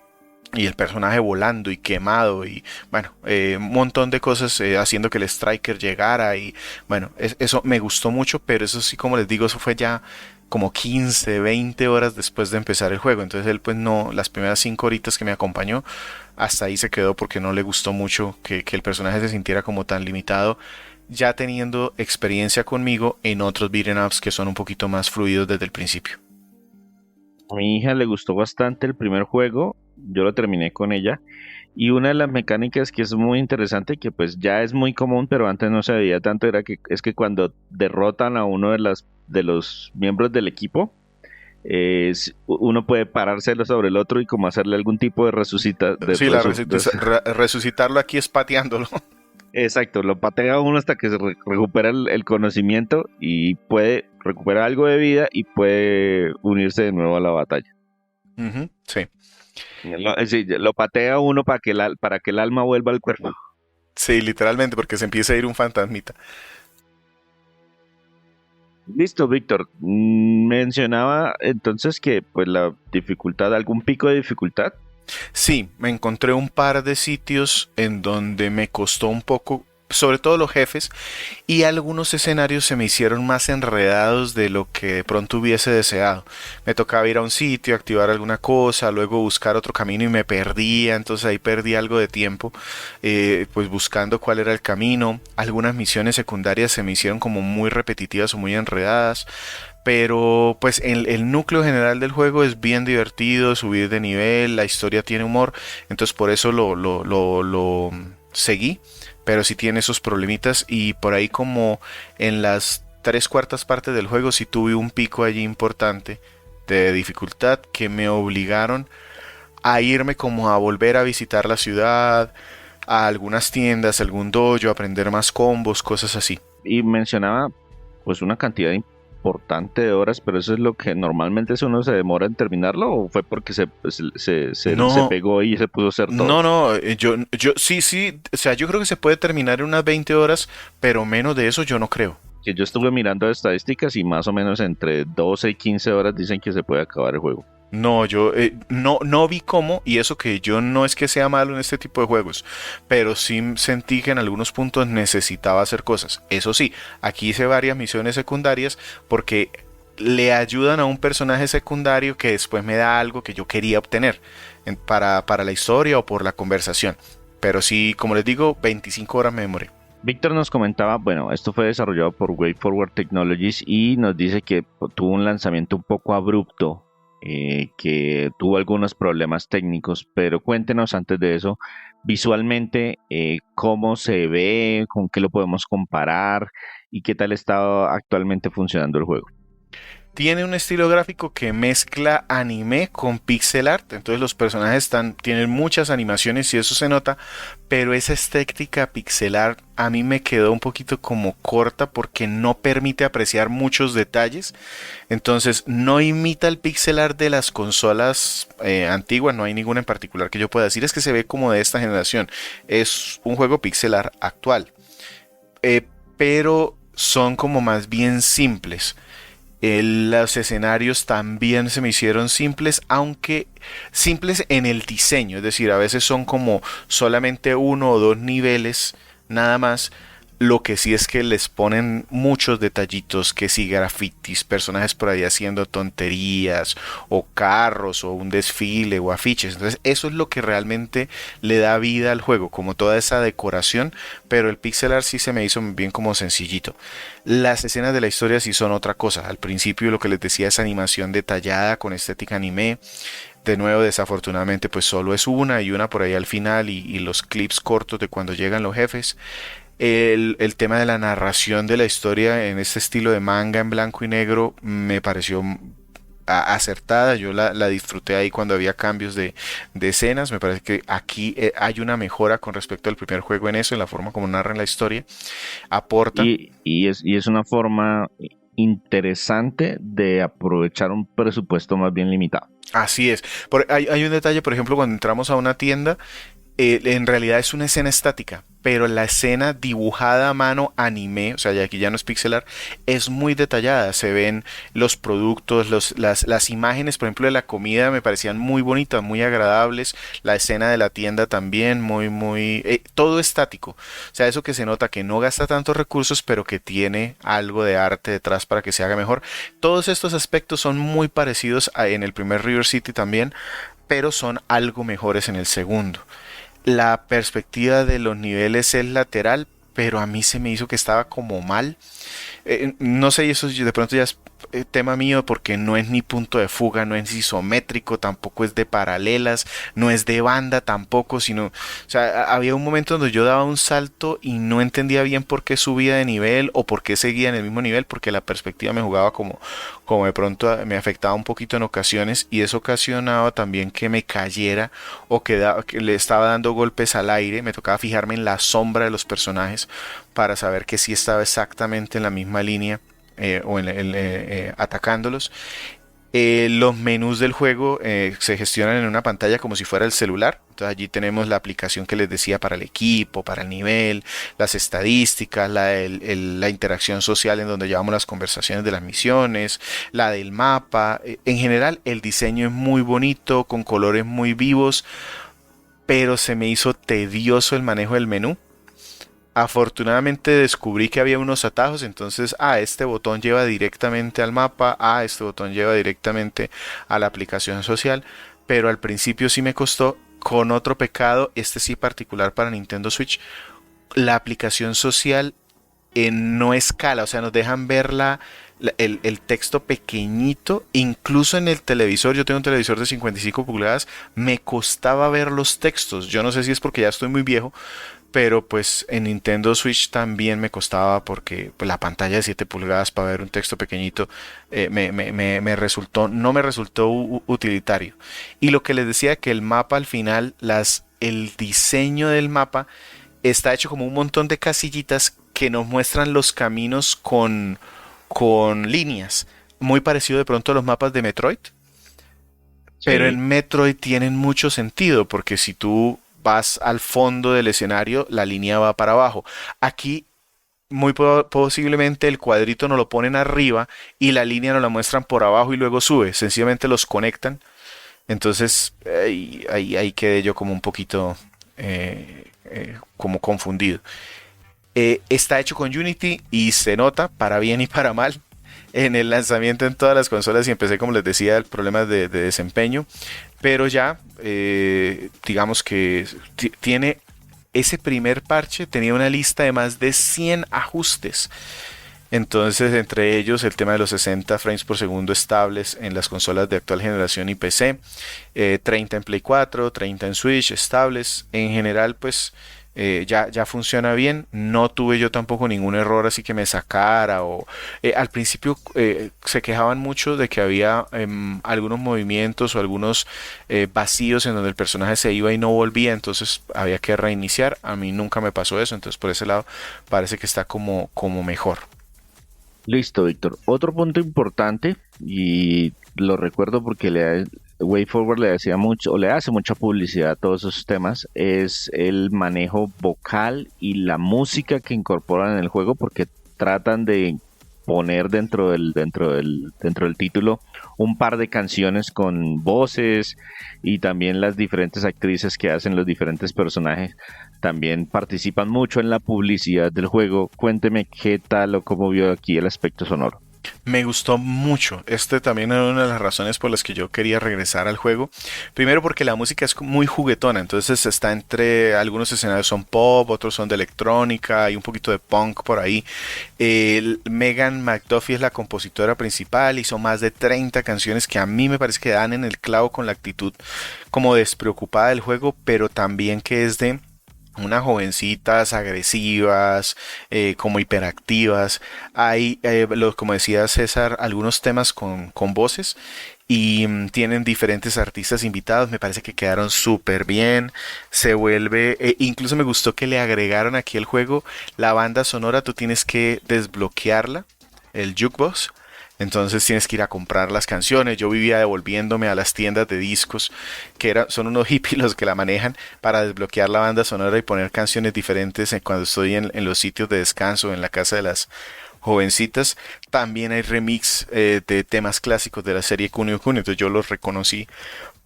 y el personaje volando y quemado y bueno, un montón de cosas haciendo que el striker llegara y bueno, eso me gustó mucho, pero eso sí, como les digo, eso fue ya como 15, 20 horas después de empezar el juego. Entonces él pues no, las primeras 5 horitas que me acompañó, hasta ahí se quedó porque no le gustó mucho que el personaje se sintiera como tan limitado, ya teniendo experiencia conmigo en otros beat'em ups que son un poquito más fluidos desde el principio. A mi hija le gustó bastante el primer juego, yo lo terminé con ella. Y una de las mecánicas que es muy interesante, que pues ya es muy común, pero antes no se veía tanto, es que cuando derrotan a uno de los miembros del equipo, uno puede parárselo sobre el otro y como hacerle algún tipo de Sí, resucitarlo aquí es pateándolo. Exacto, lo patea uno hasta que se recupera el conocimiento y puede recuperar algo de vida y puede unirse de nuevo a la batalla. Sí. Sí, lo patea uno para que el alma vuelva al cuerpo. Sí, literalmente, porque se empieza a ir un fantasmita. Listo, Víctor. Mencionaba entonces que pues la dificultad, algún pico de dificultad. Sí, me encontré un par de sitios en donde me costó un poco, sobre todo los jefes, y algunos escenarios se me hicieron más enredados de lo que de pronto hubiese deseado. Me tocaba ir a un sitio, activar alguna cosa, luego buscar otro camino y me perdía, entonces ahí perdí algo de tiempo, pues buscando cuál era el camino. Algunas misiones secundarias se me hicieron como muy repetitivas o muy enredadas. Pero pues el núcleo general del juego es bien divertido, subir de nivel, la historia tiene humor, entonces por eso lo seguí, pero sí tiene esos problemitas y por ahí como en las 3/4 partes del juego sí tuve un pico allí importante de dificultad que me obligaron a irme como a volver a visitar la ciudad, a algunas tiendas, algún dojo, aprender más combos, cosas así. Y mencionaba pues una cantidad importante de horas, pero eso es lo que normalmente uno se demora en terminarlo, ¿o fue porque se No, pegó y se puso a hacer todo? no, yo sí, o sea, yo creo que se puede terminar en unas 20 horas, pero menos de eso yo no creo. Que yo estuve mirando estadísticas y más o menos entre 12 y 15 horas dicen que se puede acabar el juego. No, yo no vi cómo, y eso que yo no es que sea malo en este tipo de juegos, pero sí sentí que en algunos puntos necesitaba hacer cosas. Eso sí, aquí hice varias misiones secundarias porque le ayudan a un personaje secundario que después me da algo que yo quería obtener para la historia o por la conversación. Pero sí, como les digo, 25 horas me demoré. Víctor nos comentaba, bueno, esto fue desarrollado por WayForward Technologies y nos dice que tuvo un lanzamiento un poco abrupto que tuvo algunos problemas técnicos, pero cuéntenos antes de eso, visualmente, cómo se ve, con qué lo podemos comparar y qué tal está actualmente funcionando el juego. Tiene un estilo gráfico que mezcla anime con pixel art, entonces los personajes tienen muchas animaciones y eso se nota, pero esa estética pixel art a mí me quedó un poquito como corta porque no permite apreciar muchos detalles, entonces no imita el pixel art de las consolas antiguas, no hay ninguna en particular que yo pueda decir, es que se ve como de esta generación, es un juego pixel art actual, pero son como más bien simples. Los escenarios también se me hicieron simples, aunque simples en el diseño, es decir, a veces son como solamente uno o dos niveles nada más. Lo que sí es que les ponen muchos detallitos, que si grafitis, personajes por ahí haciendo tonterías, o carros, o un desfile, o afiches. Entonces eso es lo que realmente le da vida al juego, como toda esa decoración, pero el pixel art sí se me hizo bien como sencillito. Las escenas de la historia sí son otra cosa. Al principio lo que les decía es animación detallada con estética anime. De nuevo, desafortunadamente, pues solo es una y una por ahí al final y los clips cortos de cuando llegan los jefes. El tema de la narración de la historia en este estilo de manga en blanco y negro me pareció acertada. Yo la disfruté ahí cuando había cambios de escenas. Me parece que aquí hay una mejora con respecto al primer juego en eso, en la forma como narran la historia. Aporta. Y es una forma interesante de aprovechar un presupuesto más bien limitado. Así es. Hay un detalle, por ejemplo, cuando entramos a una tienda, en realidad es una escena estática, pero la escena dibujada a mano anime, o sea, ya aquí ya no es pixelar, es muy detallada. Se ven los productos, las imágenes, por ejemplo, de la comida me parecían muy bonitas, muy agradables. La escena de la tienda también, todo estático. O sea, eso que se nota que no gasta tantos recursos, pero que tiene algo de arte detrás para que se haga mejor. Todos estos aspectos son muy parecidos en el primer River City también, pero son algo mejores en el segundo. La perspectiva de los niveles es lateral, pero a mí se me hizo que estaba como mal. No sé, y eso de pronto ya es tema mío porque no es ni punto de fuga, no es isométrico, tampoco es de paralelas, no es de banda tampoco, sino, o sea, había un momento donde yo daba un salto y no entendía bien por qué subía de nivel o por qué seguía en el mismo nivel, porque la perspectiva me jugaba como de pronto me afectaba un poquito en ocasiones y eso ocasionaba también que me cayera o que le estaba dando golpes al aire, me tocaba fijarme en la sombra de los personajes para saber que sí estaba exactamente en la misma línea o atacándolos. Los menús del juego se gestionan en una pantalla como si fuera el celular. Entonces allí tenemos la aplicación que les decía para el equipo, para el nivel, las estadísticas, la interacción social en donde llevamos las conversaciones de las misiones, la del mapa. En general el diseño es muy bonito, con colores muy vivos, pero se me hizo tedioso el manejo del menú. Afortunadamente descubrí que había unos atajos, entonces, este botón lleva directamente al mapa, este botón lleva directamente a la aplicación social, pero al principio sí me costó, con otro pecado, este sí particular para Nintendo Switch, la aplicación social no escala, o sea, nos dejan ver el texto pequeñito, incluso en el televisor. Yo tengo un televisor de 55 pulgadas, me costaba ver los textos. Yo no sé si es porque ya estoy muy viejo, pero pues en Nintendo Switch también me costaba porque pues, la pantalla de 7 pulgadas para ver un texto pequeñito no me resultó utilitario. Y lo que les decía que el mapa al final, el diseño del mapa está hecho como un montón de casillitas que nos muestran los caminos con líneas. Muy parecido de pronto a los mapas de Metroid. Pero Sí. en Metroid tienen mucho sentido porque si tú vas al fondo del escenario, la línea va para abajo. Aquí muy posiblemente el cuadrito nos lo ponen arriba y la línea nos la muestran por abajo y luego sube. Sencillamente los conectan. Entonces ahí quedé yo como un poquito como confundido. Está hecho con Unity y se nota para bien y para mal. En el lanzamiento en todas las consolas y empecé, como les decía, el problema de desempeño. Pero ya, digamos que tiene ese primer parche, tenía una lista de más de 100 ajustes. Entonces, entre ellos, el tema de los 60 frames por segundo estables en las consolas de actual generación y PC, 30 en Play 4, 30 en Switch, estables. En general, pues ya funciona bien. No tuve yo tampoco ningún error así que me sacara. Al principio se quejaban mucho de que había algunos movimientos o algunos vacíos en donde el personaje se iba y no volvía, entonces había que reiniciar. A mí nunca me pasó eso, entonces por ese lado parece que está como mejor. Listo, Víctor. Otro punto importante, y lo recuerdo porque WayForward le hacía mucho, o le hace mucha publicidad a todos esos temas, es el manejo vocal y la música que incorporan en el juego, porque tratan de poner dentro del título un par de canciones con voces, y también las diferentes actrices que hacen los diferentes personajes también participan mucho en la publicidad del juego. Cuénteme qué tal o cómo vio aquí el aspecto sonoro. Me gustó mucho. Este también era una de las razones por las que yo quería regresar al juego. Primero porque la música es muy juguetona, entonces está entre algunos escenarios son pop, otros son de electrónica y un poquito de punk por ahí. Megan McDuffie es la compositora principal, hizo más de 30 canciones que a mí me parece que dan en el clavo con la actitud como despreocupada del juego, pero también que es de unas jovencitas agresivas, como hiperactivas. Hay, como decía César, algunos temas con voces y tienen diferentes artistas invitados. Me parece que quedaron súper bien. Se vuelve, incluso me gustó que le agregaron aquí al juego la banda sonora. Tú tienes que desbloquearla, el jukebox. Entonces tienes que ir a comprar las canciones. Yo vivía devolviéndome a las tiendas de discos, son unos hippies los que la manejan, para desbloquear la banda sonora y poner canciones diferentes cuando estoy en los sitios de descanso, en la casa de las jovencitas. También hay remix de temas clásicos de la serie Kunio Kun. Entonces yo los reconocí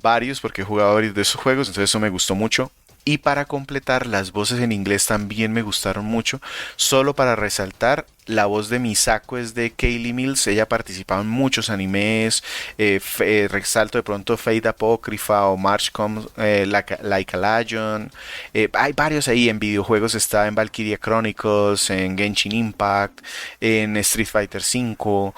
varios porque he jugado varios de esos juegos. Entonces eso me gustó mucho. Y para completar, las voces en inglés también me gustaron mucho. Solo para resaltar, la voz de Misako es de Kaylee Mills. Ella participaba en muchos animes. Resalto de pronto Fate Apocrypha o March Comes Like a Lion. Hay varios ahí. En videojuegos está en Valkyria Chronicles, en Genshin Impact, en Street Fighter V.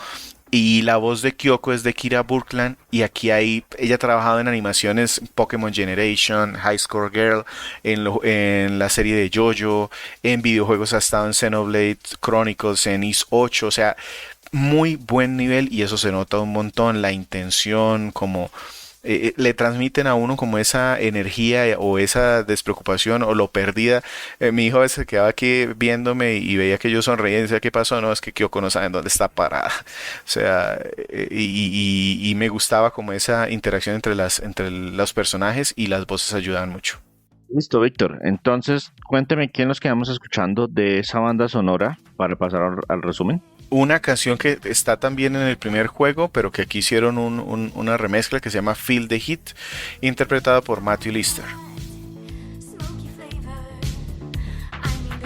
Y la voz de Kyoko es de Kira Burkland. Y aquí ella ha trabajado en animaciones Pokémon Generation, High Score Girl, en la serie de JoJo, en videojuegos ha estado en Xenoblade Chronicles, en Is 8, o sea, muy buen nivel y eso se nota un montón, la intención, como le transmiten a uno como esa energía o esa despreocupación o lo perdida. Mi hijo a veces quedaba aquí viéndome y veía que yo sonreía y decía, ¿qué pasó? No, es que Kyoko no sabe en dónde está parada. O sea, y me gustaba como esa interacción entre los personajes y las voces ayudaban mucho. Listo, Víctor. Entonces, cuénteme quién nos quedamos escuchando de esa banda sonora para pasar al resumen. Una canción que está también en el primer juego, pero que aquí hicieron una remezcla que se llama Feel the Heat, interpretada por Matthew Lister. Smoky flavor, I'm your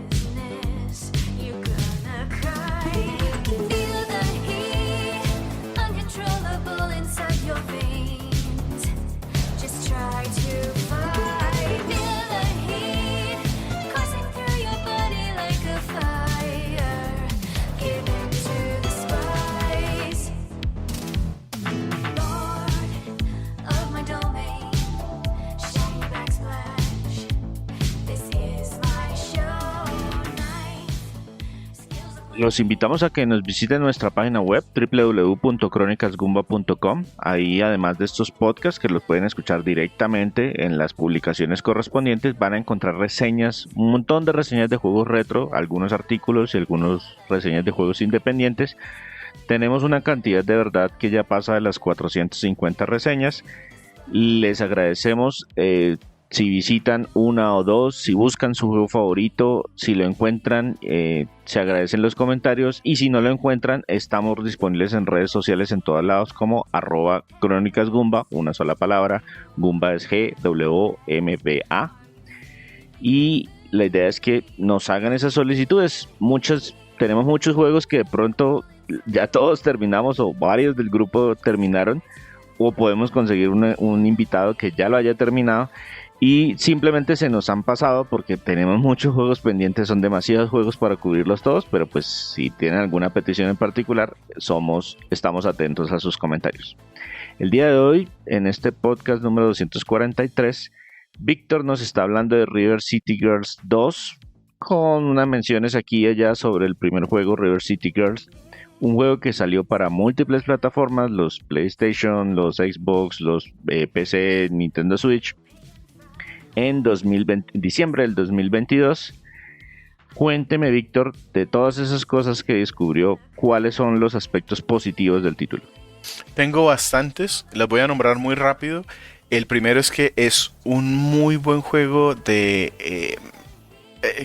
business. You're gonna cry. Feel the heat, uncontrollable inside your veins. Just try to fight. Feel the heat, coursing through your body like a fire. Give in to the spice. Lord of my domain. Shiny backsplash. This is my show. Los invitamos a que nos visiten nuestra página web www.cronicasgumba.com. Ahí, además de estos podcasts que los pueden escuchar directamente en las publicaciones correspondientes, van a encontrar reseñas, un montón de reseñas de juegos retro, algunos artículos y algunas reseñas de juegos independientes. Tenemos una cantidad de verdad que ya pasa de las 450 reseñas. Les agradecemos si visitan una o dos, si buscan su juego favorito, si lo encuentran, se agradecen los comentarios, y si no lo encuentran, estamos disponibles en redes sociales en todos lados como @crónicasgumba, una sola palabra, Gumba es GWMBA, y la idea es que nos hagan esas solicitudes. Tenemos muchos juegos que de pronto ya todos terminamos o varios del grupo terminaron, o podemos conseguir un invitado que ya lo haya terminado, Y simplemente se nos han pasado porque tenemos muchos juegos pendientes, son demasiados juegos para cubrirlos todos, pero pues si tienen alguna petición en particular, estamos atentos a sus comentarios. El día de hoy, en este podcast número 243, Víctor nos está hablando de River City Girls 2, con unas menciones aquí y allá sobre el primer juego, River City Girls, un juego que salió para múltiples plataformas, los PlayStation, los Xbox, los PC, Nintendo Switch, en diciembre del 2022. Cuénteme, Víctor, de todas esas cosas que descubrió, ¿cuáles son los aspectos positivos del título? Tengo bastantes, las voy a nombrar muy rápido. El primero es que es un muy buen juego de...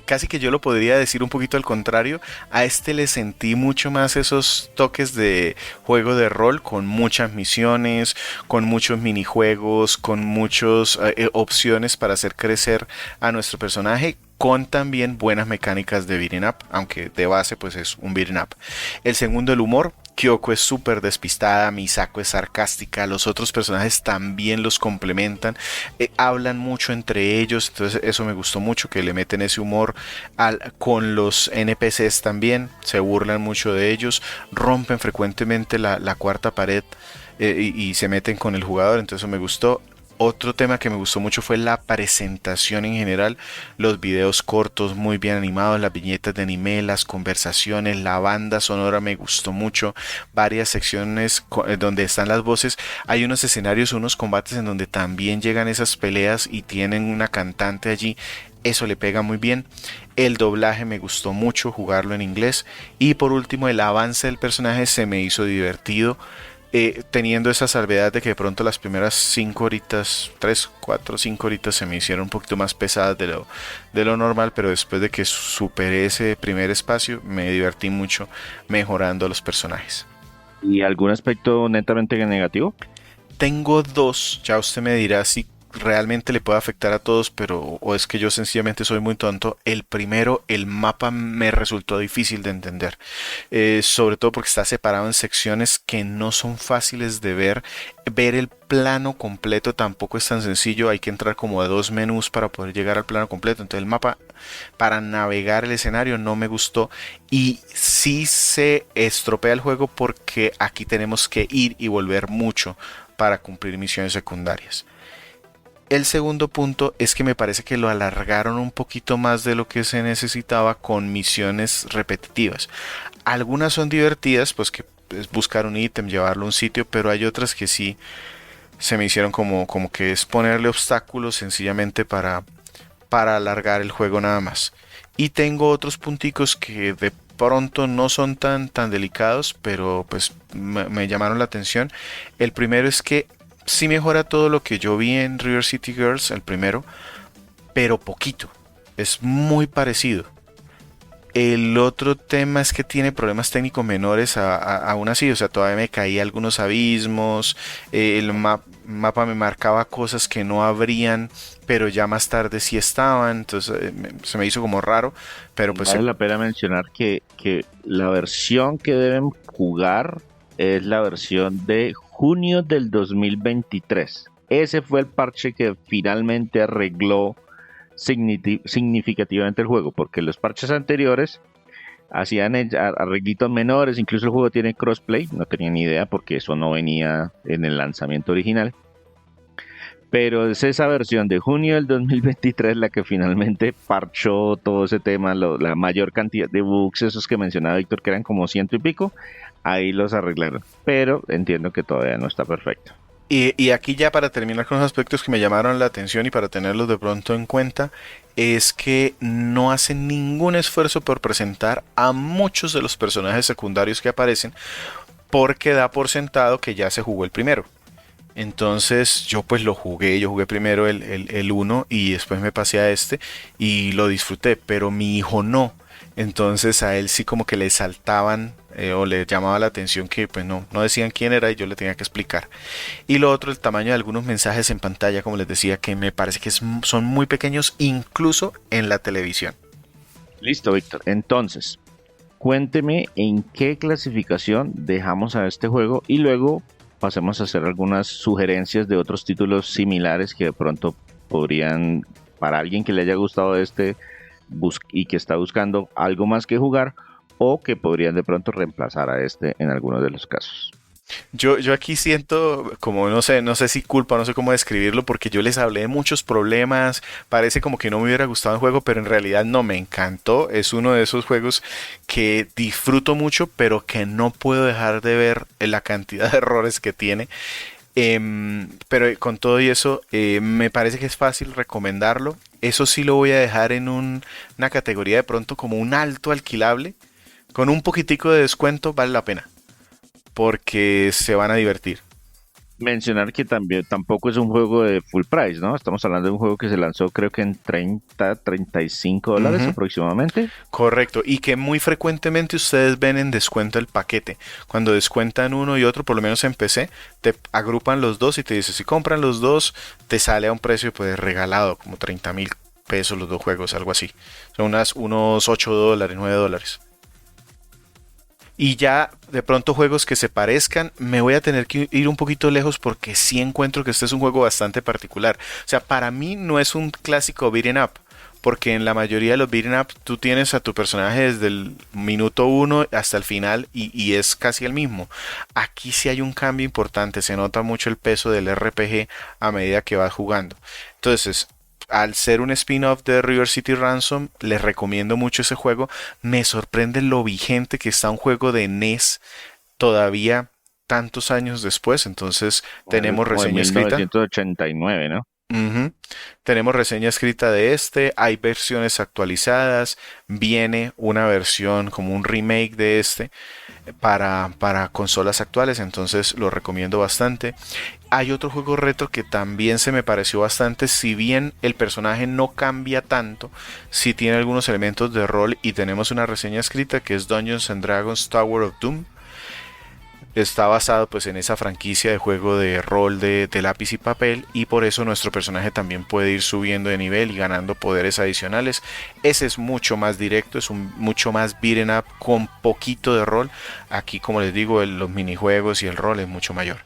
casi que yo lo podría decir un poquito al contrario. A este le sentí mucho más esos toques de juego de rol, con muchas misiones, con muchos minijuegos, con muchas opciones para hacer crecer a nuestro personaje, con también buenas mecánicas de beat'em up, aunque de base pues es un beat'em up. El segundo, el humor. Kyoko es súper despistada, Misako es sarcástica, los otros personajes también los complementan, hablan mucho entre ellos, entonces eso me gustó mucho, que le meten ese humor con los NPCs también, se burlan mucho de ellos, rompen frecuentemente la cuarta pared y se meten con el jugador, entonces eso me gustó. Otro tema que me gustó mucho fue la presentación en general, los videos cortos muy bien animados, las viñetas de anime, las conversaciones, la banda sonora me gustó mucho, varias secciones donde están las voces, hay unos escenarios, unos combates en donde también llegan esas peleas y tienen una cantante allí, eso le pega muy bien. El doblaje me gustó mucho, jugarlo en inglés, y por último el avance del personaje se me hizo divertido. Teniendo esa salvedad de que de pronto las primeras 5 horitas, 3, 4, 5 horitas se me hicieron un poquito más pesadas de lo normal, pero después de que superé ese primer espacio me divertí mucho mejorando a los personajes. ¿Y algún aspecto netamente negativo? Tengo dos, ya usted me dirá si realmente le puede afectar a todos, pero o es que yo sencillamente soy muy tonto. El primero, el mapa me resultó difícil de entender, sobre todo porque está separado en secciones que no son fáciles de ver. Ver el plano completo tampoco es tan sencillo, hay que entrar como a 2 menús para poder llegar al plano completo, entonces el mapa para navegar el escenario no me gustó, y sí se estropea el juego porque aquí tenemos que ir y volver mucho para cumplir misiones secundarias. El segundo punto es que me parece que lo alargaron un poquito más de lo que se necesitaba con misiones repetitivas. Algunas son divertidas, pues que es buscar un ítem, llevarlo a un sitio, pero hay otras que sí se me hicieron como que es ponerle obstáculos sencillamente para alargar el juego nada más. Y tengo otros punticos que de pronto no son tan delicados, pero pues me llamaron la atención. El primero es que sí mejora todo lo que yo vi en River City Girls, el primero, pero poquito. Es muy parecido. El otro tema es que tiene problemas técnicos menores aún así, o sea, todavía me caía algunos abismos, el mapa me marcaba cosas que no habrían, pero ya más tarde sí estaban, entonces se me hizo como raro, pero pues... Vale la pena mencionar que la versión que deben jugar es la versión de junio del 2023. Ese fue el parche que finalmente arregló significativamente el juego, porque los parches anteriores hacían arreglitos menores, incluso el juego tiene crossplay, no tenía ni idea porque eso no venía en el lanzamiento original, pero es esa versión de junio del 2023 la que finalmente parchó todo ese tema, la mayor cantidad de bugs, esos que mencionaba Víctor, que eran como 100 y pico, ahí los arreglaron, pero entiendo que todavía no está perfecto. Y aquí ya para terminar con los aspectos que me llamaron la atención y para tenerlos de pronto en cuenta, es que no hacen ningún esfuerzo por presentar a muchos de los personajes secundarios que aparecen, porque da por sentado que ya se jugó el primero. Entonces yo pues yo jugué primero el 1 y después me pasé a este y lo disfruté, pero mi hijo no. Entonces a él sí como que le saltaban o le llamaba la atención que pues no decían quién era y yo le tenía que explicar. Y lo otro, el tamaño de algunos mensajes en pantalla, como les decía, que me parece que son muy pequeños incluso en la televisión. Listo, Víctor. Entonces, cuénteme en qué clasificación dejamos a este juego y luego pasemos a hacer algunas sugerencias de otros títulos similares que de pronto podrían, para alguien que le haya gustado y que está buscando algo más que jugar, o que podrían de pronto reemplazar a este en algunos de los casos. Yo aquí siento como no sé si culpa, no sé cómo describirlo, porque yo les hablé de muchos problemas, parece como que no me hubiera gustado el juego, pero en realidad no me encantó. Es uno de esos juegos que disfruto mucho, pero que no puedo dejar de ver la cantidad de errores que tiene. Pero con todo y eso, me parece que es fácil recomendarlo. Eso sí lo voy a dejar en una categoría de pronto como un alto alquilable. Con un poquitico de descuento vale la pena, porque se van a divertir. Mencionar que también tampoco es un juego de full price, ¿no? Estamos hablando de un juego que se lanzó creo que en $35 Ujú. aproximadamente. Correcto, y que muy frecuentemente ustedes ven en descuento el paquete. Cuando descuentan uno y otro, por lo menos en PC, te agrupan los dos y te dice, si compran los dos, te sale a un precio pues regalado, como 30.000 pesos los dos juegos, algo así. Son unos $8, $9. Y ya de pronto juegos que se parezcan, me voy a tener que ir un poquito lejos porque sí encuentro que este es un juego bastante particular. O sea, para mí no es un clásico beat'em up, porque en la mayoría de los beat'em up tú tienes a tu personaje desde el minuto uno hasta el final y es casi el mismo. Aquí sí hay un cambio importante, se nota mucho el peso del RPG a medida que vas jugando. Entonces, al ser un spin-off de River City Ransom, les recomiendo mucho ese juego. Me sorprende lo vigente que está un juego de NES todavía tantos años después. Entonces, tenemos Como de reseña escrita. 1989, ¿no? Ujú. Tenemos reseña escrita de este, hay versiones actualizadas, viene una versión como un remake de este para consolas actuales, entonces lo recomiendo bastante. Hay otro juego retro que también se me pareció bastante, si bien el personaje no cambia tanto, sí tiene algunos elementos de rol y tenemos una reseña escrita que es Dungeons and Dragons Tower of Doom. Está basado pues en esa franquicia de juego de rol de lápiz y papel y por eso nuestro personaje también puede ir subiendo de nivel y ganando poderes adicionales. Ese es mucho más directo, es mucho más beat'em up con poquito de rol. Aquí como les digo los minijuegos y el rol es mucho mayor.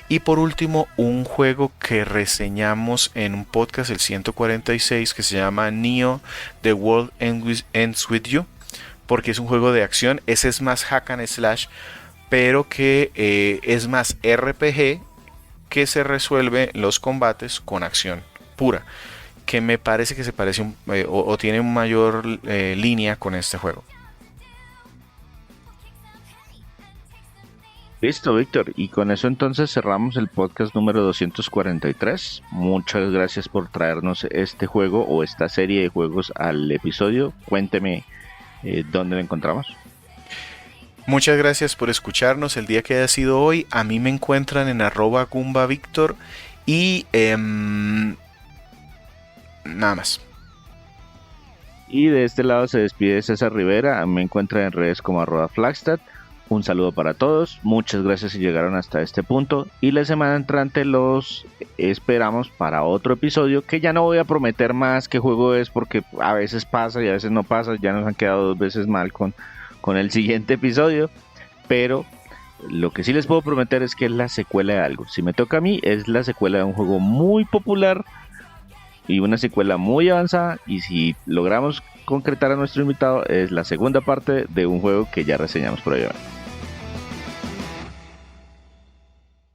Y por último un juego que reseñamos en un podcast, el 146, que se llama Neo The World Ends With You, porque es un juego de acción. Ese es más hack and slash, pero que es más RPG, que se resuelve los combates con acción pura, que me parece que se parece o tiene una mayor línea con este juego. Listo, Víctor. Y con eso entonces cerramos el podcast número 243. Muchas gracias por traernos este juego o esta serie de juegos al episodio. Cuénteme dónde lo encontramos. Muchas gracias por escucharnos el día que haya sido hoy. A mí me encuentran en @GumbaVictor y nada más. Y de este lado se despide César Rivera. Me encuentran en redes como @Flagstad. Un saludo para todos. Muchas gracias si llegaron hasta este punto. Y la semana entrante los esperamos para otro episodio, que ya no voy a prometer más qué juego es, porque a veces pasa y a veces no pasa. Ya nos han quedado 2 veces mal con el siguiente episodio. Pero lo que sí les puedo prometer es que es la secuela de algo. Si me toca a mí, es la secuela de un juego muy popular y una secuela muy avanzada. Y si logramos concretar a nuestro invitado, es la segunda parte de un juego que ya reseñamos por ahí.